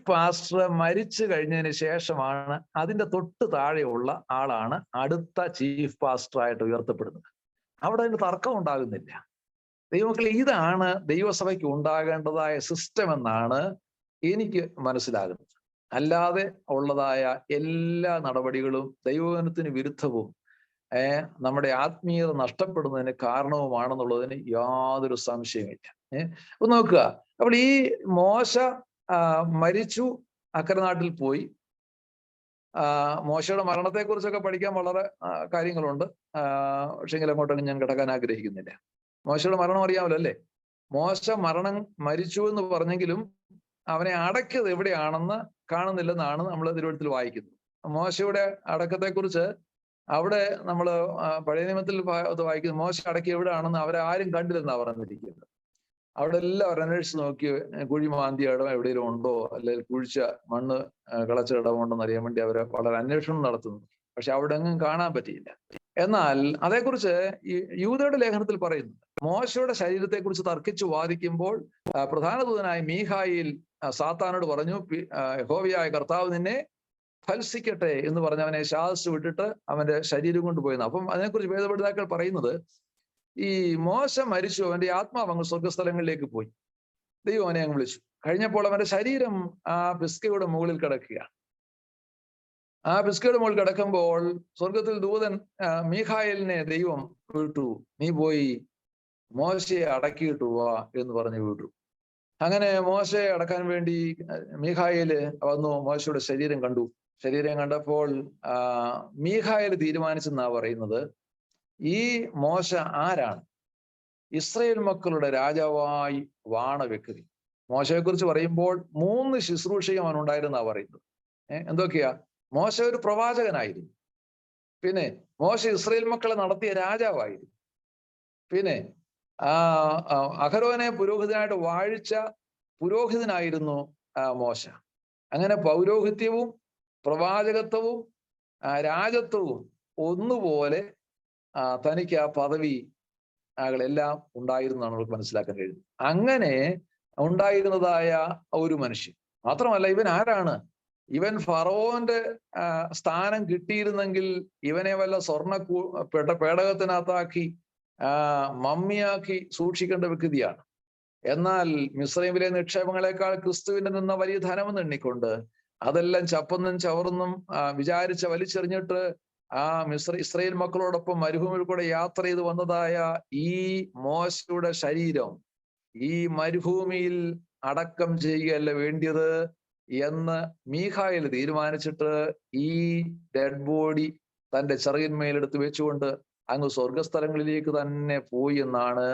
പാസ്റ്റർ മരിച്ചു കഴിഞ്ഞതിന് ശേഷമാണ് അതിന്റെ തൊട്ട് താഴെയുള്ള ആളാണ് അടുത്ത ചീഫ് പാസ്റ്ററായിട്ട് ഉയർത്തപ്പെടുന്നത്. അവിടെ അതിന് തർക്കം ഉണ്ടാകുന്നില്ല. ദൈവമക്കളെ, ഇതാണ് ദൈവസഭയ്ക്ക് ഉണ്ടാകേണ്ടതായ സിസ്റ്റം എന്നാണ് എനിക്ക് മനസ്സിലാകുന്നത്. അല്ലാതെ ഉള്ളതായ എല്ലാ നടപടികളും ദൈവവചനത്തിന് വിരുദ്ധവും നമ്മുടെ ആത്മീയത നഷ്ടപ്പെടുന്നതിന് കാരണവുമാണെന്നുള്ളതിന് യാതൊരു സംശയമില്ല. ഒന്ന് നോക്കുക. അപ്പോൾ ഈ മോശ മരിച്ചു, അക്കരെ നാട്ടിൽ പോയി. മോശയുടെ മരണത്തെക്കുറിച്ചൊക്കെ പഠിക്കാൻ വളരെ കാര്യങ്ങളുണ്ട്. പക്ഷെങ്കിൽ അങ്ങോട്ടൊന്നും ഞാൻ കിടക്കാൻ ആഗ്രഹിക്കുന്നില്ല. മോശയുടെ മരണം അറിയാമല്ലോ അല്ലേ? മരിച്ചു എന്ന് പറഞ്ഞെങ്കിലും അവനെ അടക്കിയത് എവിടെയാണെന്ന് കാണുന്നില്ലെന്നാണ് നമ്മൾ തിരുവഴുത്തിൽ വായിക്കുന്നത്. മോശയുടെ അടക്കത്തെക്കുറിച്ച് അവിടെ നമ്മൾ പഴയ നിയമത്തിൽ വായിക്കുന്നത് മോശ അടക്കി എവിടെയാണെന്ന് അവരെ ആരും കണ്ടില്ലെന്നാണ് പറഞ്ഞിരിക്കുന്നത്. അവിടെ എല്ലാവരും അന്വേഷിച്ച് നോക്കി കുഴി മാന്തിയ ഇടം എവിടെയെങ്കിലും ഉണ്ടോ, അല്ലെങ്കിൽ കുഴിച്ച മണ്ണ് കളച്ച ഇടമുണ്ടോ എന്ന് അറിയാൻ വേണ്ടി അവരെ വളരെ അന്വേഷണം നടത്തുന്നു. പക്ഷെ അവിടെ എങ്ങും കാണാൻ പറ്റിയില്ല. എന്നാൽ അതേക്കുറിച്ച് ഈ യൂദയുടെ ലേഖനത്തിൽ പറയുന്നു, മോശയുടെ ശരീരത്തെക്കുറിച്ച് തർക്കിച്ചു വാദിക്കുമ്പോൾ പ്രധാന ദൂതനായ മീഖായിൽ സാത്താനോട് പറഞ്ഞു, യഹോവയായ കർത്താവ് നിന്നെ ഫൽസിക്കട്ടെ എന്ന് പറഞ്ഞ് അവനെ ശാസിച്ചു വിട്ടിട്ട് അവന്റെ ശരീരം കൊണ്ടുപോയെന്ന്. അപ്പം അതിനെക്കുറിച്ച് വേദപണ്ഡിതാക്കൾ പറയുന്നത്, ഈ മോശ മരിച്ചു, അവന്റെ ആത്മാവ് അങ്ങ് സ്വർഗസ്ഥലങ്ങളിലേക്ക് പോയി. ദൈവം അവനെ അങ്ങ് വിളിച്ചു. കഴിഞ്ഞപ്പോൾ അവന്റെ ശരീരം ആ പിസ്കയുടെ മുകളിൽ കിടക്കുകയാണ്. ആ പിസ്കയുടെ മുകളിൽ കിടക്കുമ്പോൾ സ്വർഗത്തിൽ ദൂതൻ മീഖായേലിനെ ദൈവം വിട്ടു, നീ പോയി മോശയെ അടക്കിയിട്ടു വാ എന്ന് പറഞ്ഞു വിട്ടു. അങ്ങനെ മോശയെ അടക്കാൻ വേണ്ടി മീഖായേല് വന്നു. മോശയുടെ ശരീരം കണ്ടു. ശരീരം കണ്ടപ്പോൾ മീഖായേൽ തീരുമാനിച്ചെന്നാ പറയുന്നത്, ഈ മോശ ആരാണ്? ഇസ്രായേൽ മക്കളുടെ രാജാവായി വാണ വ്യക്തി. മോശയെക്കുറിച്ച് പറയുമ്പോൾ 3 ശുശ്രൂഷയും അവനുണ്ടായിരുന്നാ പറയുന്നത്. എന്തൊക്കെയാ? മോശ ഒരു പ്രവാചകനായിരുന്നു. പിന്നെ മോശ ഇസ്രായേൽ മക്കളെ നടത്തിയ രാജാവായിരുന്നു. പിന്നെ അഹരോനെ പുരോഹിതനായിട്ട് വാഴിച്ച പുരോഹിതനായിരുന്നു മോശ. അങ്ങനെ പൗരോഹിത്യവും പ്രവാചകത്വവും രാജത്വവും ഒന്നുപോലെ തനിക്ക് ആ പദവികളെല്ലാം ഉണ്ടായിരുന്നാണ് നമുക്ക് മനസ്സിലാക്കാൻ കഴിയുന്നത്. അങ്ങനെ ഉണ്ടായിരുന്നതായ ഒരു മനുഷ്യൻ മാത്രമല്ല, ഇവൻ ആരാണ്? ഇവൻ ഫറവോന്റെ സ്ഥാനം കിട്ടിയിരുന്നെങ്കിൽ ഇവനെ വല്ല സ്വർണ്ണ പേടകത്തിനകത്താക്കി മമ്മിയാക്കി സൂക്ഷിക്കേണ്ട വ്യക്തിയാണ്. എന്നാൽ മിസ്രൈമിലെ നിക്ഷേപങ്ങളെക്കാൾ ക്രിസ്തുവിന്റെ നിന്ന വലിയ ധനമെന്ന് എണ്ണിക്കൊണ്ട് അതെല്ലാം ചപ്പന്നും ചവർന്നും വലിച്ചെറിഞ്ഞിട്ട് ഇസ്രായേൽ മക്കളോടൊപ്പം മരുഭൂമിയിൽ കൂടെ യാത്ര ചെയ്ത് വന്നതായ ഈ മോശയുടെ ശരീരം ഈ മരുഭൂമിയിൽ അടക്കം ചെയ്യുകയല്ല വേണ്ടിയത് എന്ന് മീഖായേൽ തീരുമാനിച്ചിട്ട് ഈ ഡെഡ് ബോഡി തന്റെ ചിറകിന്മേലെടുത്ത് വെച്ചുകൊണ്ട് അങ്ങ് സ്വർഗസ്ഥലങ്ങളിലേക്ക് തന്നെ പോയി എന്നാണ്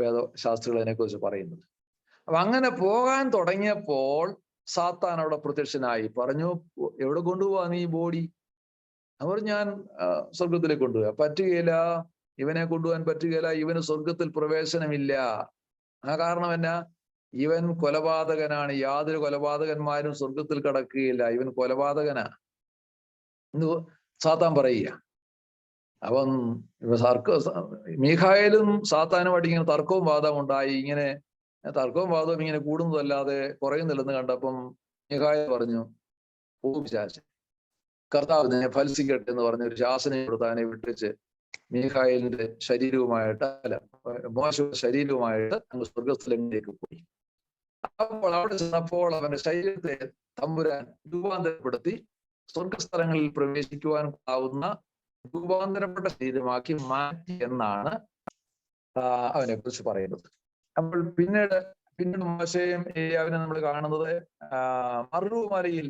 വേദശാസ്ത്രികൾ അതിനെക്കുറിച്ച് പറയുന്നത്. അപ്പൊ അങ്ങനെ പോകാൻ തുടങ്ങിയപ്പോൾ സാത്താൻ അവിടെ പ്രത്യക്ഷനായി പറഞ്ഞു, എവിടെ കൊണ്ടുപോവാ നീ ബോഡി? അവർ ഞാൻ സ്വർഗത്തിലേക്ക് കൊണ്ടുപോവാ. പറ്റുകയില്ല, ഇവനെ കൊണ്ടുപോകാൻ പറ്റുകയില്ല, ഇവന് സ്വർഗത്തിൽ പ്രവേശനമില്ല. ആ കാരണം എന്നാ? ഇവൻ കൊലപാതകനാണ്, യാതൊരു കൊലപാതകന്മാരും സ്വർഗത്തിൽ കടക്കുകയില്ല, ഇവൻ കൊലപാതകനാ എന്ന് സാത്താൻ പറയുക. അപ്പം മീഖായേലും സാത്താനുമായിട്ട് ഇങ്ങനെ തർക്കവും വാദവും ഉണ്ടായി. ഇങ്ങനെ തർക്കവും വാദവും ഇങ്ങനെ കൂടുന്നതല്ലാതെ കുറയുന്നില്ലെന്ന് കണ്ടപ്പം മീഖായേൽ പറഞ്ഞു, പിശാചൻ, കർത്താവ് നിന്നെ ഫലിസിക്കട്ടെ എന്ന് പറഞ്ഞ ഒരു ശാസനം കൊടുത്താനെ വിട്ടിച്ച് മീഖായേലിന്റെ ശരീരവുമായിട്ട് മോശയുടെ ശരീരവുമായിട്ട് അങ്ങ് സ്വർഗസ്ഥലങ്ങളിലേക്ക് പോയി. അപ്പോൾ അവിടെ ചെന്നപ്പോൾ അവന്റെ ശരീരത്തെ തമ്പുരാൻ രൂപാന്തരപ്പെടുത്തി സ്വർഗസ്ഥലങ്ങളിൽ പ്രവേശിക്കുവാൻ ആവുന്ന രൂപാന്തരപ്പെട്ട ശരീരമാക്കി മാറ്റി എന്നാണ് അവനെ കുറിച്ച് പറയുന്നത്. അപ്പോൾ പിന്നീട് മോശയും ഏലിയാവിനെ നമ്മൾ കാണുന്നത് മറുമലയിൽ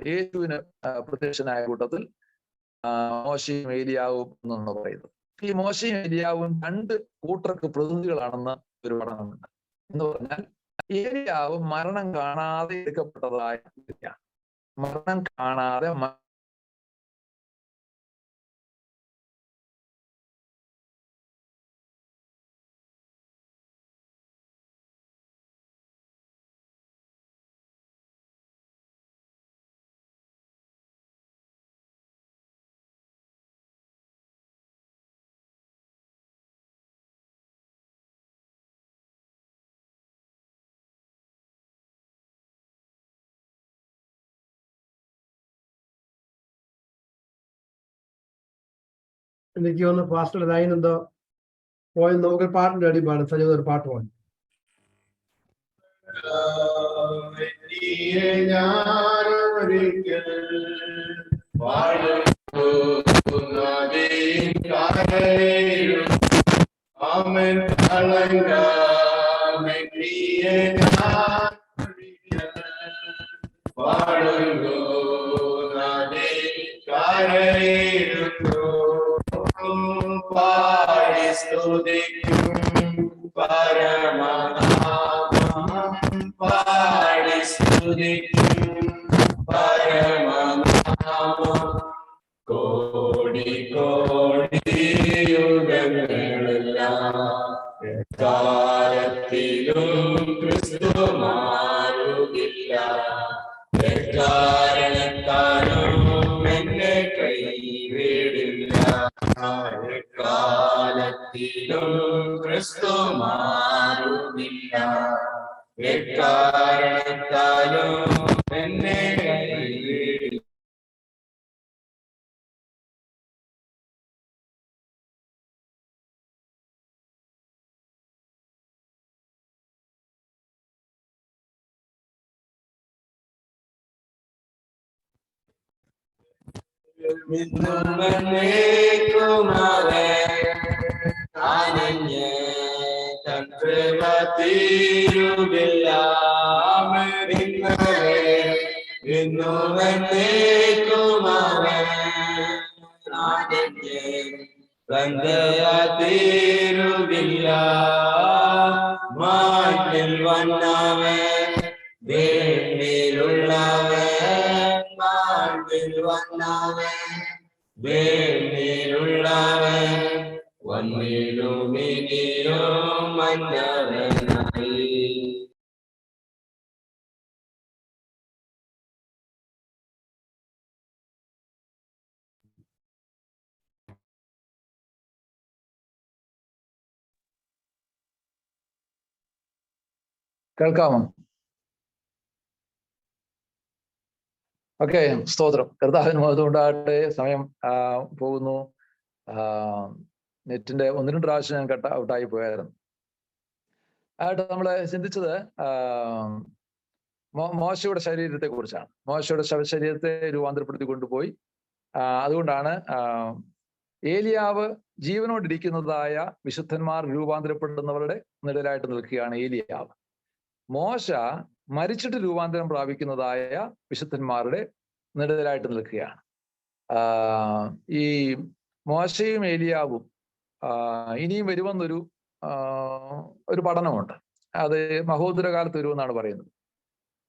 യേശുവിന് പ്രത്യക്ഷനായ കൂട്ടത്തിൽ മോശയും ഏലിയാവും എന്നാണ് പറയുന്നത്. ഈ മോശയും ഏലിയാവും രണ്ട് കൂട്ടർക്ക് പ്രതിനിധികളാണെന്ന് ഒരു പഠനമുണ്ട്. എന്ന് പറഞ്ഞാൽ ഏലിയാവ് മരണം കാണാതെ എടുക്കപ്പെട്ടതായ വ്യക്തിയാണ്. മരണം കാണാതെ എനിക്ക് ഒന്ന് പാസ്റ്റർ ലൈൻ എന്തോ പോയി, നമുക്ക് പാട്ടിന്റെ അടിപ്പാണ്. സജീവ ഒരു പാട്ട് പോയി. കോടി കാലത്തിലും ക്രിസ്തു മാറുകില്ല. കാരണത്താലും എന്നെ കൈവിടില്ല. കാലത്തിലും ക്രിസ്തു മാറുകില്ല. കാരണത്താലും എന്നെ കൈവിടില്ല. മാറ്റിൽ വന്നവൻ വേണ്ടിലുള്ളവൻ, മാറ്റിൽ വന്നവൻ വേണ്ടിലുള്ളവൻ, വന്നിടുമിനിയോ മന്നവനായി. കേൾക്കാമോ? ഓക്കെ, സ്തോത്രം. കർത്താവിന് മഹത്വമുണ്ടാകട്ടെ. സമയം പോകുന്നു. നെറ്റിന്റെ 1-2 പ്രാവശ്യം ഞാൻ ഔട്ടായി പോയായിരുന്നു. ആയിട്ട് നമ്മൾ ചിന്തിച്ചത് മോശയുടെ ശരീരത്തെ കുറിച്ചാണ്. മോശയുടെ ശവശരീരത്തെ രൂപാന്തരപ്പെടുത്തി കൊണ്ടുപോയി. അതുകൊണ്ടാണ് ഏലിയാവ് ജീവനോടിരിക്കുന്നതായ വിശുദ്ധന്മാർ രൂപാന്തരപ്പെടുന്നവരുടെ നിഴലായിട്ട് നിൽക്കുകയാണ് ഏലിയാവ്. മോശ മരിച്ചിട്ട് രൂപാന്തരം പ്രാപിക്കുന്നതായ വിശുദ്ധന്മാരുടെ നിഴലായിട്ട് നിൽക്കുകയാണ്. ഈ മോശയും ഏലിയാവും ഇനിയും വരുമെന്നൊരു പഠനമുണ്ട്. അത് മഹോദരകാലത്ത് വരുമെന്നാണ് പറയുന്നത്.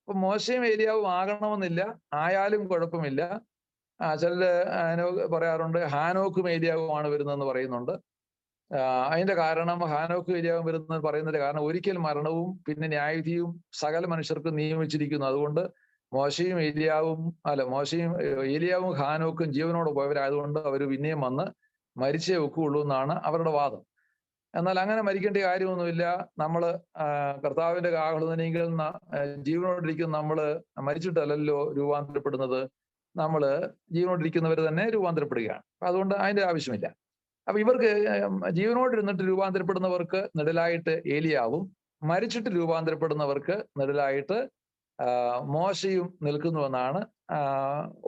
അപ്പൊ മോശയും ഏലിയാവും ആകണമെന്നില്ല, ആയാലും കുഴപ്പമില്ല. ചിലര് പറയാറുണ്ട് ഹാനോക്കും ഏലിയാവുമാണ് വരുന്നതെന്ന് പറയുന്നുണ്ട്. അതിന്റെ കാരണം ഹാനോക്കും ഏലിയാവും വരുന്നത് പറയുന്നതിന്റെ കാരണം ഒരിക്കൽ മരണവും പിന്നെ ന്യായവിധിയും സകല മനുഷ്യർക്കും നിയമിച്ചിരിക്കുന്നു. അതുകൊണ്ട് മോശയും ഏലിയാവും ഹാനോക്കും ജീവനോട് പോയവരായതുകൊണ്ട് അവർ പിന്നെയും വന്ന് മരിച്ചേ ഒക്കുള്ളൂ എന്നാണ് അവരുടെ വാദം. എന്നാൽ അങ്ങനെ മരിക്കേണ്ട കാര്യമൊന്നുമില്ല. നമ്മൾ കർത്താവിന്റെ കാഹളധ്വനിയിൽ ജീവനോടിരിക്കുന്ന നമ്മള് മരിച്ചിട്ടല്ലല്ലോ രൂപാന്തരപ്പെടുന്നത്, നമ്മള് ജീവനോടിരിക്കുന്നവർ തന്നെ രൂപാന്തരപ്പെടുകയാണ്. അതുകൊണ്ട് അതിന്റെ ആവശ്യമില്ല. അപ്പൊ ഇവർക്ക് ജീവനോടിരുന്നിട്ട് രൂപാന്തരപ്പെടുന്നവർക്ക് നിഴലായിട്ട് ഏലിയാവും, മരിച്ചിട്ട് രൂപാന്തരപ്പെടുന്നവർക്ക് നിഴലായിട്ട് മോശയും നിൽക്കുന്നുവെന്നാണ്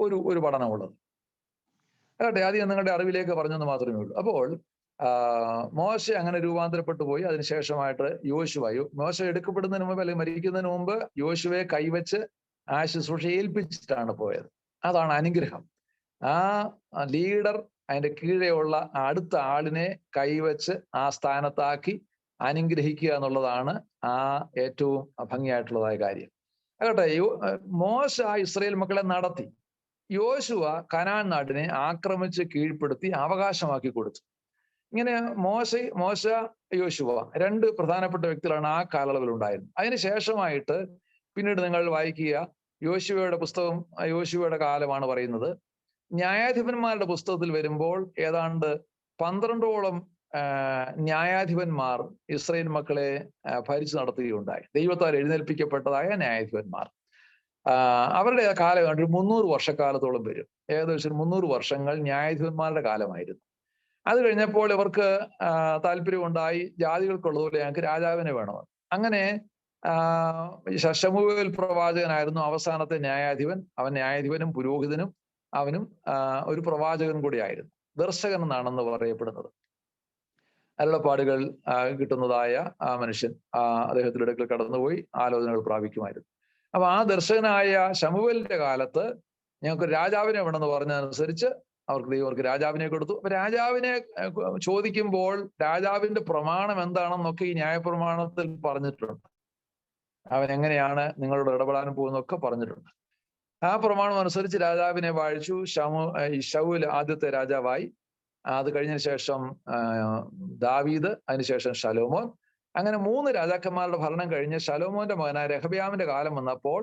ഒരു പഠനമുള്ളത്. അതെ, ആദ്യം നിങ്ങളുടെ അറിവിലേക്ക് പറഞ്ഞെന്ന് മാത്രമേ ഉള്ളൂ. അപ്പോൾ മോശ അങ്ങനെ രൂപാന്തരപ്പെട്ടു പോയി. അതിനുശേഷമായിട്ട് മോശ എടുക്കപ്പെടുന്നതിന് മുമ്പ് അല്ലെങ്കിൽ മരിക്കുന്നതിന് മുമ്പ് യോശുവയെ കൈവച്ച് ശുശ്രൂഷ ഏൽപ്പിച്ചിട്ടാണ് പോയത്. അതാണ് അനുഗ്രഹം. ആ ലീഡർ അതിന്റെ കീഴെയുള്ള അടുത്ത ആളിനെ കൈവച്ച് ആ സ്ഥാനത്താക്കി അനുഗ്രഹിക്കുക എന്നുള്ളതാണ് ആ ഏറ്റവും ഭംഗിയായിട്ടുള്ളതായ കാര്യം. ആകട്ടെ, മോശ ഇസ്രായേൽ മക്കളെ നടത്തി. യോശുവ കനാൻ നാടിനെ ആക്രമിച്ച് കീഴ്പ്പെടുത്തി അവകാശമാക്കി കൊടുത്തു. ഇങ്ങനെ മോശ യോശുവ രണ്ട് പ്രധാനപ്പെട്ട വ്യക്തികളാണ് ആ കാലയളവിൽ ഉണ്ടായിരുന്നത്. അതിനുശേഷമായിട്ട് പിന്നീട് നിങ്ങൾ വായിക്കുക, യോശുവയുടെ പുസ്തകം, യോശുവയുടെ കാലമാണ് പറയുന്നത്. ന്യായാധിപന്മാരുടെ പുസ്തകത്തിൽ വരുമ്പോൾ ഏതാണ്ട് 12ഓളം ന്യായാധിപന്മാർ ഇസ്രായേൽ മക്കളെ ഭരിച്ചു നടത്തുകയുണ്ടായി. ദൈവത്താൽ എഴുന്നേൽപ്പിക്കപ്പെട്ടതായ ന്യായാധിപന്മാർ. അവരുടെ കാലം ഒരു 300 വർഷക്കാലത്തോളം വരും. ഏകദേശം 300 വർഷങ്ങൾ ന്യായാധിപന്മാരുടെ കാലമായിരുന്നു. അത് കഴിഞ്ഞപ്പോൾ ഇവർക്ക് താല്പര്യമുണ്ടായി, ജാതികൾക്കുള്ളതുപോലെ ഞങ്ങൾക്ക് രാജാവിനെ വേണമെന്ന്. അങ്ങനെ ശമൂവേൽ പ്രവാചകനായിരുന്നു അവസാനത്തെ ന്യായാധിപൻ. അവൻ ന്യായാധിപനും പുരോഹിതനും അവനും ഒരു പ്രവാചകൻ കൂടിയായിരുന്നു. ദർശകൻ എന്നാണെന്ന് പറയപ്പെടുന്നത്. അരുളപ്പാടുകൾ കിട്ടുന്നതായ ആ മനുഷ്യൻ അദ്ദേഹത്തിന്റെ അടുക്കൽ കടന്നുപോയി ആലോചനകൾ പ്രാപിക്കുമായിരുന്നു. അപ്പൊ ആ ദർശകനായ ശമൂവേലിന്റെ കാലത്ത് ഞങ്ങൾക്ക് രാജാവിനെ വേണമെന്ന് പറഞ്ഞതനുസരിച്ച് അവർക്ക് രാജാവിനെ കൊടുത്തു. അപ്പൊ രാജാവിനെ ചോദിക്കുമ്പോൾ രാജാവിന്റെ പ്രമാണം എന്താണെന്നൊക്കെ ഈ ന്യായപ്രമാണത്തിൽ പറഞ്ഞിട്ടുണ്ട്. അവൻ എങ്ങനെയാണ് നിങ്ങളോട് ഇടപെടാൻ പോകുന്നതൊക്കെ പറഞ്ഞിട്ടുണ്ട്. ആ പ്രമാണം അനുസരിച്ച് രാജാവിനെ വാഴിച്ചു. ശൗൽ ആദ്യത്തെ രാജാവായി. അത് കഴിഞ്ഞതിന് ശേഷം ദാവീദ്, അതിനുശേഷം ശലോമോൻ. അങ്ങനെ 3 രാജാക്കന്മാരുടെ ഭരണം കഴിഞ്ഞ് ശലോമോന്റെ മകനായ രഹബയാമിന്റെ കാലം വന്നപ്പോൾ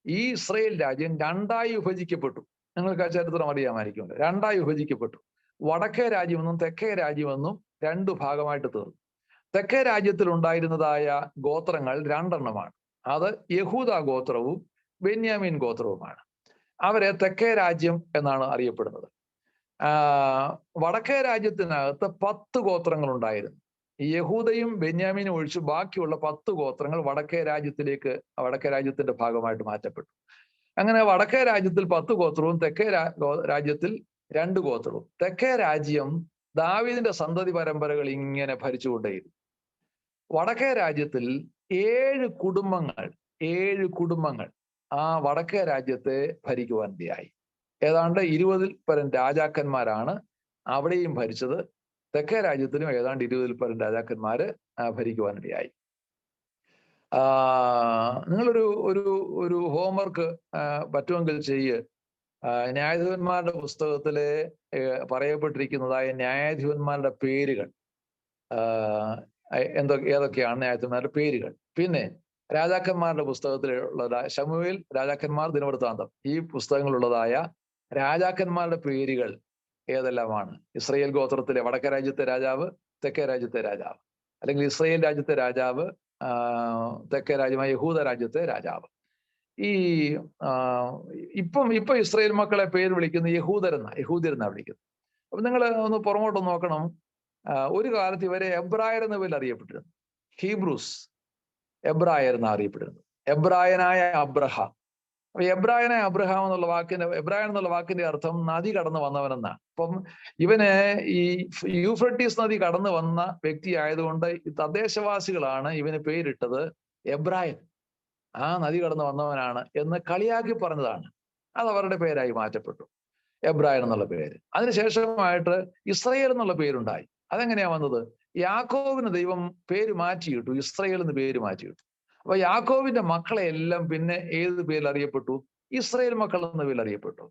ഈ ഇസ്രായേൽ രാജ്യം 2ആയി വിഭജിക്കപ്പെട്ടു. നിങ്ങൾക്ക് ആ ചരിത്രം അറിയാമായിരിക്കും. 2ആയി വിഭജിക്കപ്പെട്ടു. വടക്കേ രാജ്യമെന്നും തെക്കേ രാജ്യമെന്നും 2 ഭാഗമായിട്ട് തീർന്നു. തെക്കേ രാജ്യത്തിൽ ഉണ്ടായിരുന്നതായ ഗോത്രങ്ങൾ 2 എണ്ണമാണ്. അത് യഹൂദ ഗോത്രവും ബെന്യാമീൻ ഗോത്രവുമാണ്. അവരെ തെക്കേ രാജ്യം എന്നാണ് അറിയപ്പെടുന്നത്. വടക്കേ രാജ്യത്തിനകത്ത് 10 ഗോത്രങ്ങൾ ഉണ്ടായിരുന്നു. യഹൂദയും ബെന്യാമീനും ഒഴിച്ച് ബാക്കിയുള്ള 10 ഗോത്രങ്ങൾ വടക്കേ രാജ്യത്തിന്റെ ഭാഗമായിട്ട് മാറ്റപ്പെട്ടു. അങ്ങനെ വടക്കേ രാജ്യത്തിൽ 10 ഗോത്രവും തെക്കേ രാജ്യത്തിൽ 2 ഗോത്രവും. തെക്കേ രാജ്യം ദാവീദിന്റെ സന്തതി പരമ്പരകൾ ഇങ്ങനെ ഭരിച്ചുകൊണ്ടേയിരുന്നു. വടക്കേ രാജ്യത്തിൽ 7 കുടുംബങ്ങൾ ആ വടക്കേ രാജ്യത്തെ ഭരിക്കുവാനിടയായി. ഏതാണ്ട് 20-ൽ പരം രാജാക്കന്മാരാണ് അവിടെയും ഭരിച്ചത്. തെക്കേ രാജ്യത്തിലും ഏതാണ്ട് 20-ൽ പരം രാജാക്കന്മാര് ഭരിക്കുവാനിടയായി. നിങ്ങളൊരു ഒരു ഹോംവർക്ക് പറ്റുമെങ്കിൽ ചെയ്യ്. ന്യായാധിപന്മാരുടെ പുസ്തകത്തിലെ പറയപ്പെട്ടിരിക്കുന്നതായ ന്യായാധിപന്മാരുടെ പേരുകൾ ഏതൊക്കെയാണ് ന്യായാധിപന്മാരുടെ പേരുകൾ. പിന്നെ രാജാക്കന്മാരുടെ പുസ്തകത്തിലുള്ള ശമൂവേൽ, രാജാക്കന്മാർ, ദിനവൃത്താന്തം, ഈ പുസ്തകങ്ങളുള്ളതായ രാജാക്കന്മാരുടെ പേരുകൾ ഏതെല്ലാമാണ്? ഇസ്രായേൽ ഗോത്രത്തിലെ വടക്കേ രാജ്യത്തെ രാജാവ്, തെക്കേ രാജ്യത്തെ രാജാവ്, അല്ലെങ്കിൽ ഇസ്രായേൽ രാജ്യത്തെ രാജാവ്, തെക്കേ രാജ്യമായ യഹൂദ രാജ്യത്തെ രാജാവ്. ഇപ്പൊ ഇസ്രായേൽ മക്കളെ പേര് വിളിക്കുന്നത് യഹൂദരെന്നാ വിളിക്കുന്നത്. അപ്പൊ നിങ്ങൾ ഒന്ന് പുറമോട്ട് നോക്കണം. ഒരു കാലത്ത് ഇവരെ എബ്രായർ എന്ന പേരിൽ അറിയപ്പെട്ടിരുന്നു. ഹീബ്രൂസ്, എബ്രായർ എന്നാ അറിയപ്പെട്ടിരുന്നത്. എബ്രായനായ അബ്രഹാം. അപ്പൊ എബ്രായനായ അബ്രഹാം എന്നുള്ള വാക്കിന്റെ അർത്ഥം നദി കടന്നു വന്നവനെന്നാണ്. അപ്പം ഇവന് ഈ യൂഫ്രട്ടീസ് നദി കടന്നു വന്ന വ്യക്തി ആയതുകൊണ്ട് തദ്ദേശവാസികളാണ് ഇവന് പേരിട്ടത് എബ്രായൻ. ആ നദി കടന്നു വന്നവനാണ് എന്ന് കളിയാക്കി പറഞ്ഞതാണ്. അത് അവരുടെ പേരായി മാറ്റപ്പെട്ടു, എബ്രായൻ എന്നുള്ള പേര്. അതിനുശേഷമായിട്ട് ഇസ്രായേൽ എന്നുള്ള പേരുണ്ടായി. അതെങ്ങനെയാ വന്നത്? യാക്കോബിന് ദൈവം പേര് മാറ്റിയിട്ടു, ഇസ്രായേൽ എന്ന് പേര് മാറ്റിയിട്ടു. അപ്പൊ യാക്കോബിന്റെ മക്കളെ എല്ലാം പിന്നെ ഏത് പേരിൽ അറിയപ്പെട്ടു? ഇസ്രായേൽ മക്കൾ എന്ന പേരിൽ അറിയപ്പെട്ടു.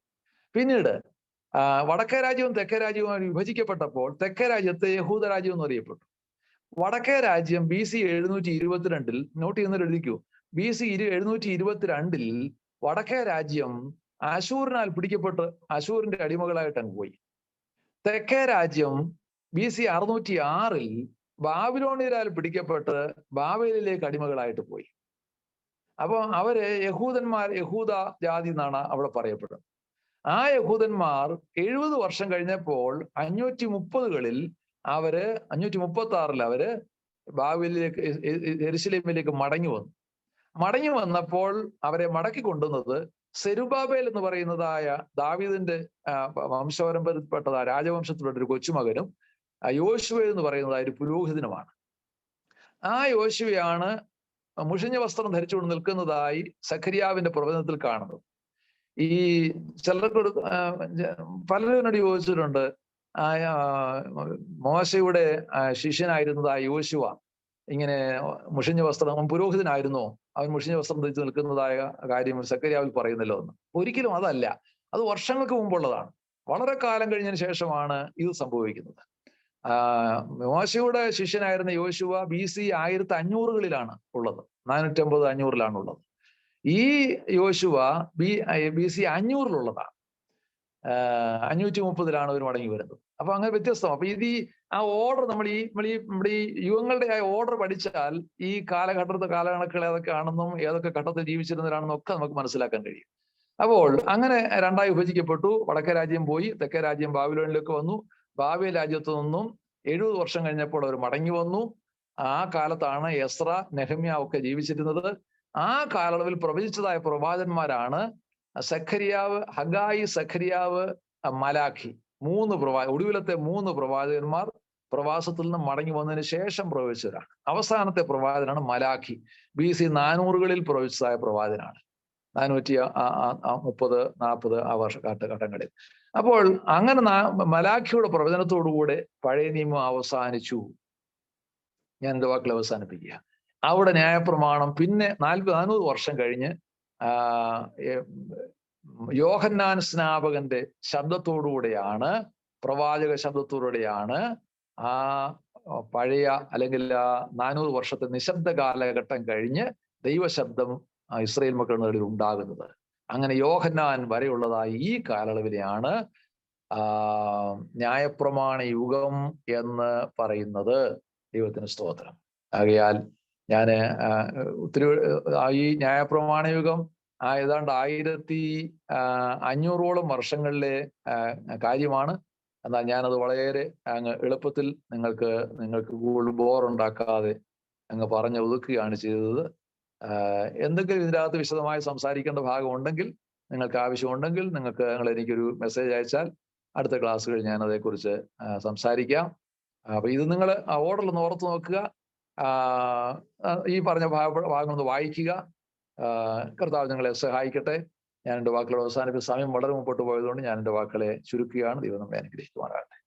പിന്നീട് വടക്കേ രാജ്യവും തെക്കേ രാജ്യവുമായി വിഭജിക്കപ്പെട്ടപ്പോൾ തെക്കേ രാജ്യത്തെ യഹൂദ രാജ്യം എന്ന് അറിയപ്പെട്ടു. വടക്കേ രാജ്യം BC 722 നോട്ട് ചെയ്യുന്നവർ എഴുതിക്കൂ. BC 722 വടക്കേ രാജ്യം അശൂറിനാൽ പിടിക്കപ്പെട്ട് അശൂറിന്റെ അടിമകളായിട്ട് അങ്ങ് പോയി. തെക്കേ രാജ്യം BC 606 ബാബിലോണിയരാൽ പിടിക്കപ്പെട്ട് ബാബേലിലേക്ക് അടിമകളായിട്ട് പോയി. അപ്പൊ അവര് യഹൂദ ജാതി എന്നാണ് അവിടെ പറയപ്പെടുന്നത്. ആ യഹൂദന്മാർ 70 വർഷം കഴിഞ്ഞപ്പോൾ 530കളിൽ 536 അവര് ബാബേലിലേക്ക്, യെരൂശലേമിലേക്ക് മടങ്ങി വന്നപ്പോൾ അവരെ മടക്കി കൊണ്ടുവന്നത് സെരുബാബേൽ എന്ന് പറയുന്നതായ ദാവീദിന്റെ വംശപരമ്പരപ്പെട്ടതായ രാജവംശത്തിലുള്ള ഒരു കൊച്ചുമകനും യോശുവ എന്ന് പറയുന്നതായ ഒരു പുരോഹിതനുമാണ്. ആ യോശുവയാണ് മുഷിഞ്ഞ വസ്ത്രം ധരിച്ചുകൊണ്ട് നിൽക്കുന്നതായി സഖരിയാവിന്റെ പ്രവചനത്തിൽ കാണുന്നത്. ഈ ചിലർക്ക് പലരും എന്നോട് ചോദിച്ചിട്ടുണ്ട്, മോശയുടെ ശിഷ്യനായിരുന്നതായ യോശുവ ഇങ്ങനെ മുഷിഞ്ഞ വസ്ത്രം, അവൻ പുരോഹിതനായിരുന്നോ, അവൻ മുഷിഞ്ഞ വസ്ത്രം ധരിച്ച് നിൽക്കുന്നതായ കാര്യം സെഖര്യാവിൽ പറയുന്നല്ലോ എന്ന്. ഒരിക്കലും അതല്ല. അത് വർഷങ്ങൾക്ക് മുമ്പുള്ളതാണ്. വളരെ കാലം കഴിഞ്ഞതിന് ശേഷമാണ് ഇത് സംഭവിക്കുന്നത്. മോശയുടെ ശിഷ്യനായിരുന്ന യോശുവ BC 1500-കളിലാണ് ഉള്ളത്, 450-500-ലാണ് ഉള്ളത്. ഈ യോശുവ BC 500-ലുള്ളതാണ്. 530-ലാണ് അവർ മടങ്ങി വരുന്നത്. അപ്പൊ അങ്ങനെ വ്യത്യസ്തം. അപ്പൊ ഇത് ആ ഓർഡർ നമ്മുടെ ഈ യുഗങ്ങളുടെ ആ ഓർഡർ പഠിച്ചാൽ ഈ കാലകണക്കുകൾ ഏതൊക്കെയാണെന്നും ഏതൊക്കെ ഘട്ടത്തിൽ ജീവിച്ചിരുന്നവരാണെന്നും ഒക്കെ നമുക്ക് മനസ്സിലാക്കാൻ കഴിയും. അപ്പോൾ അങ്ങനെ രണ്ടായി വിഭജിക്കപ്പെട്ടു. വടക്കേ രാജ്യം പോയി, തെക്കേ രാജ്യം ബാബിലോണിലേക്ക് വന്നു. ബാബേൽ രാജ്യത്തു നിന്നും 70 വർഷം കഴിഞ്ഞപ്പോൾ അവർ മടങ്ങി വന്നു. ആ കാലത്താണ് എസ്ര, നെഹമ്യ ഒക്കെ ജീവിച്ചിരുന്നത്. ആ കാലയളവിൽ പ്രവചിച്ചതായ പ്രവാചകന്മാരാണ് സെഖര്യാവ്, ഹഗായി, സെഖര്യാവ്, മലാഖി. ഒടുവിലത്തെ 3 പ്രവാചകന്മാർ പ്രവാസത്തിൽ നിന്ന് മടങ്ങി വന്നതിന് ശേഷം പ്രവചിച്ചവരാണ്. അവസാനത്തെ പ്രവാചകനാണ് മലാഖി. BC 400-കളിൽ പ്രവചിച്ചതായ പ്രവാചകനാണ്. 430-40 ആ കാലഘട്ടങ്ങളിൽ. അപ്പോൾ അങ്ങനെ മലാഖിയുടെ പ്രവചനത്തോടുകൂടെ പഴയ നിയമം അവസാനിച്ചു. ഞാൻ എൻ്റെ വാക്കിൽ അവസാനിപ്പിക്കുക. അവിടെ ന്യായപ്രമാണം പിന്നെ 400 വർഷം കഴിഞ്ഞ് യോഹന്നാൻ സ്നാപകന്റെ ശബ്ദത്തോടുകൂടെയാണ്, പ്രവാചക ശബ്ദത്തോടുകൂടെയാണ് ആ പഴയ അല്ലെങ്കിൽ 400 വർഷത്തെ നിശബ്ദ കാലഘട്ടം കഴിഞ്ഞ് ദൈവശബ്ദം ഇസ്രായേൽ മക്കളുടെ നടുവിൽ ഉണ്ടാകുന്നത്. അങ്ങനെ യോഹന്നാൻ വരെയുള്ളതായി ഈ കാലയളവിലെയാണ് ന്യായപ്രമാണ യുഗം എന്ന് പറയുന്നത്. ദൈവത്തിന് സ്തോത്രം. ആകയാൽ ഞാൻ ഈ ന്യായപ്രമാണ യുഗം ഏതാണ്ട് 1500-ഓളം വർഷങ്ങളിലെ കാര്യമാണ്. എന്നാൽ ഞാനത് വളരെ അങ്ങ് എളുപ്പത്തിൽ നിങ്ങൾക്ക് കൂടുതൽ ബോറുണ്ടാക്കാതെ അങ്ങ് പറഞ്ഞ് ഒതുക്കുകയാണ് ചെയ്തത്. എന്തെങ്കിലും ഇതിനകത്ത് വിശദമായി സംസാരിക്കേണ്ട ഭാഗമുണ്ടെങ്കിൽ, നിങ്ങൾക്ക് ആവശ്യമുണ്ടെങ്കിൽ നിങ്ങൾ എനിക്കൊരു മെസ്സേജ് അയച്ചാൽ അടുത്ത ക്ലാസ്സുകളിൽ ഞാൻ അതേക്കുറിച്ച് സംസാരിക്കാം. അപ്പൊ ഇത് നിങ്ങൾ ഓർഡറിൽ ഒന്ന് ഓർത്ത് നോക്കുക. ഈ പറഞ്ഞ ഭാഗങ്ങളൊന്ന് വായിക്കുക. കർത്താവ് നിങ്ങളെ സഹായിക്കട്ടെ. ഞാൻ എൻ്റെ വാക്കുകൾ അവസാനിപ്പിച്ച സമയം വളരെ മുമ്പോട്ട് പോയതുകൊണ്ട് ഞാൻ എൻ്റെ വാക്കുകളെ ചുരുക്കുകയാണ്. ദൈവം നമ്മെ അനുഗ്രഹിക്കുമാറാകട്ടെ.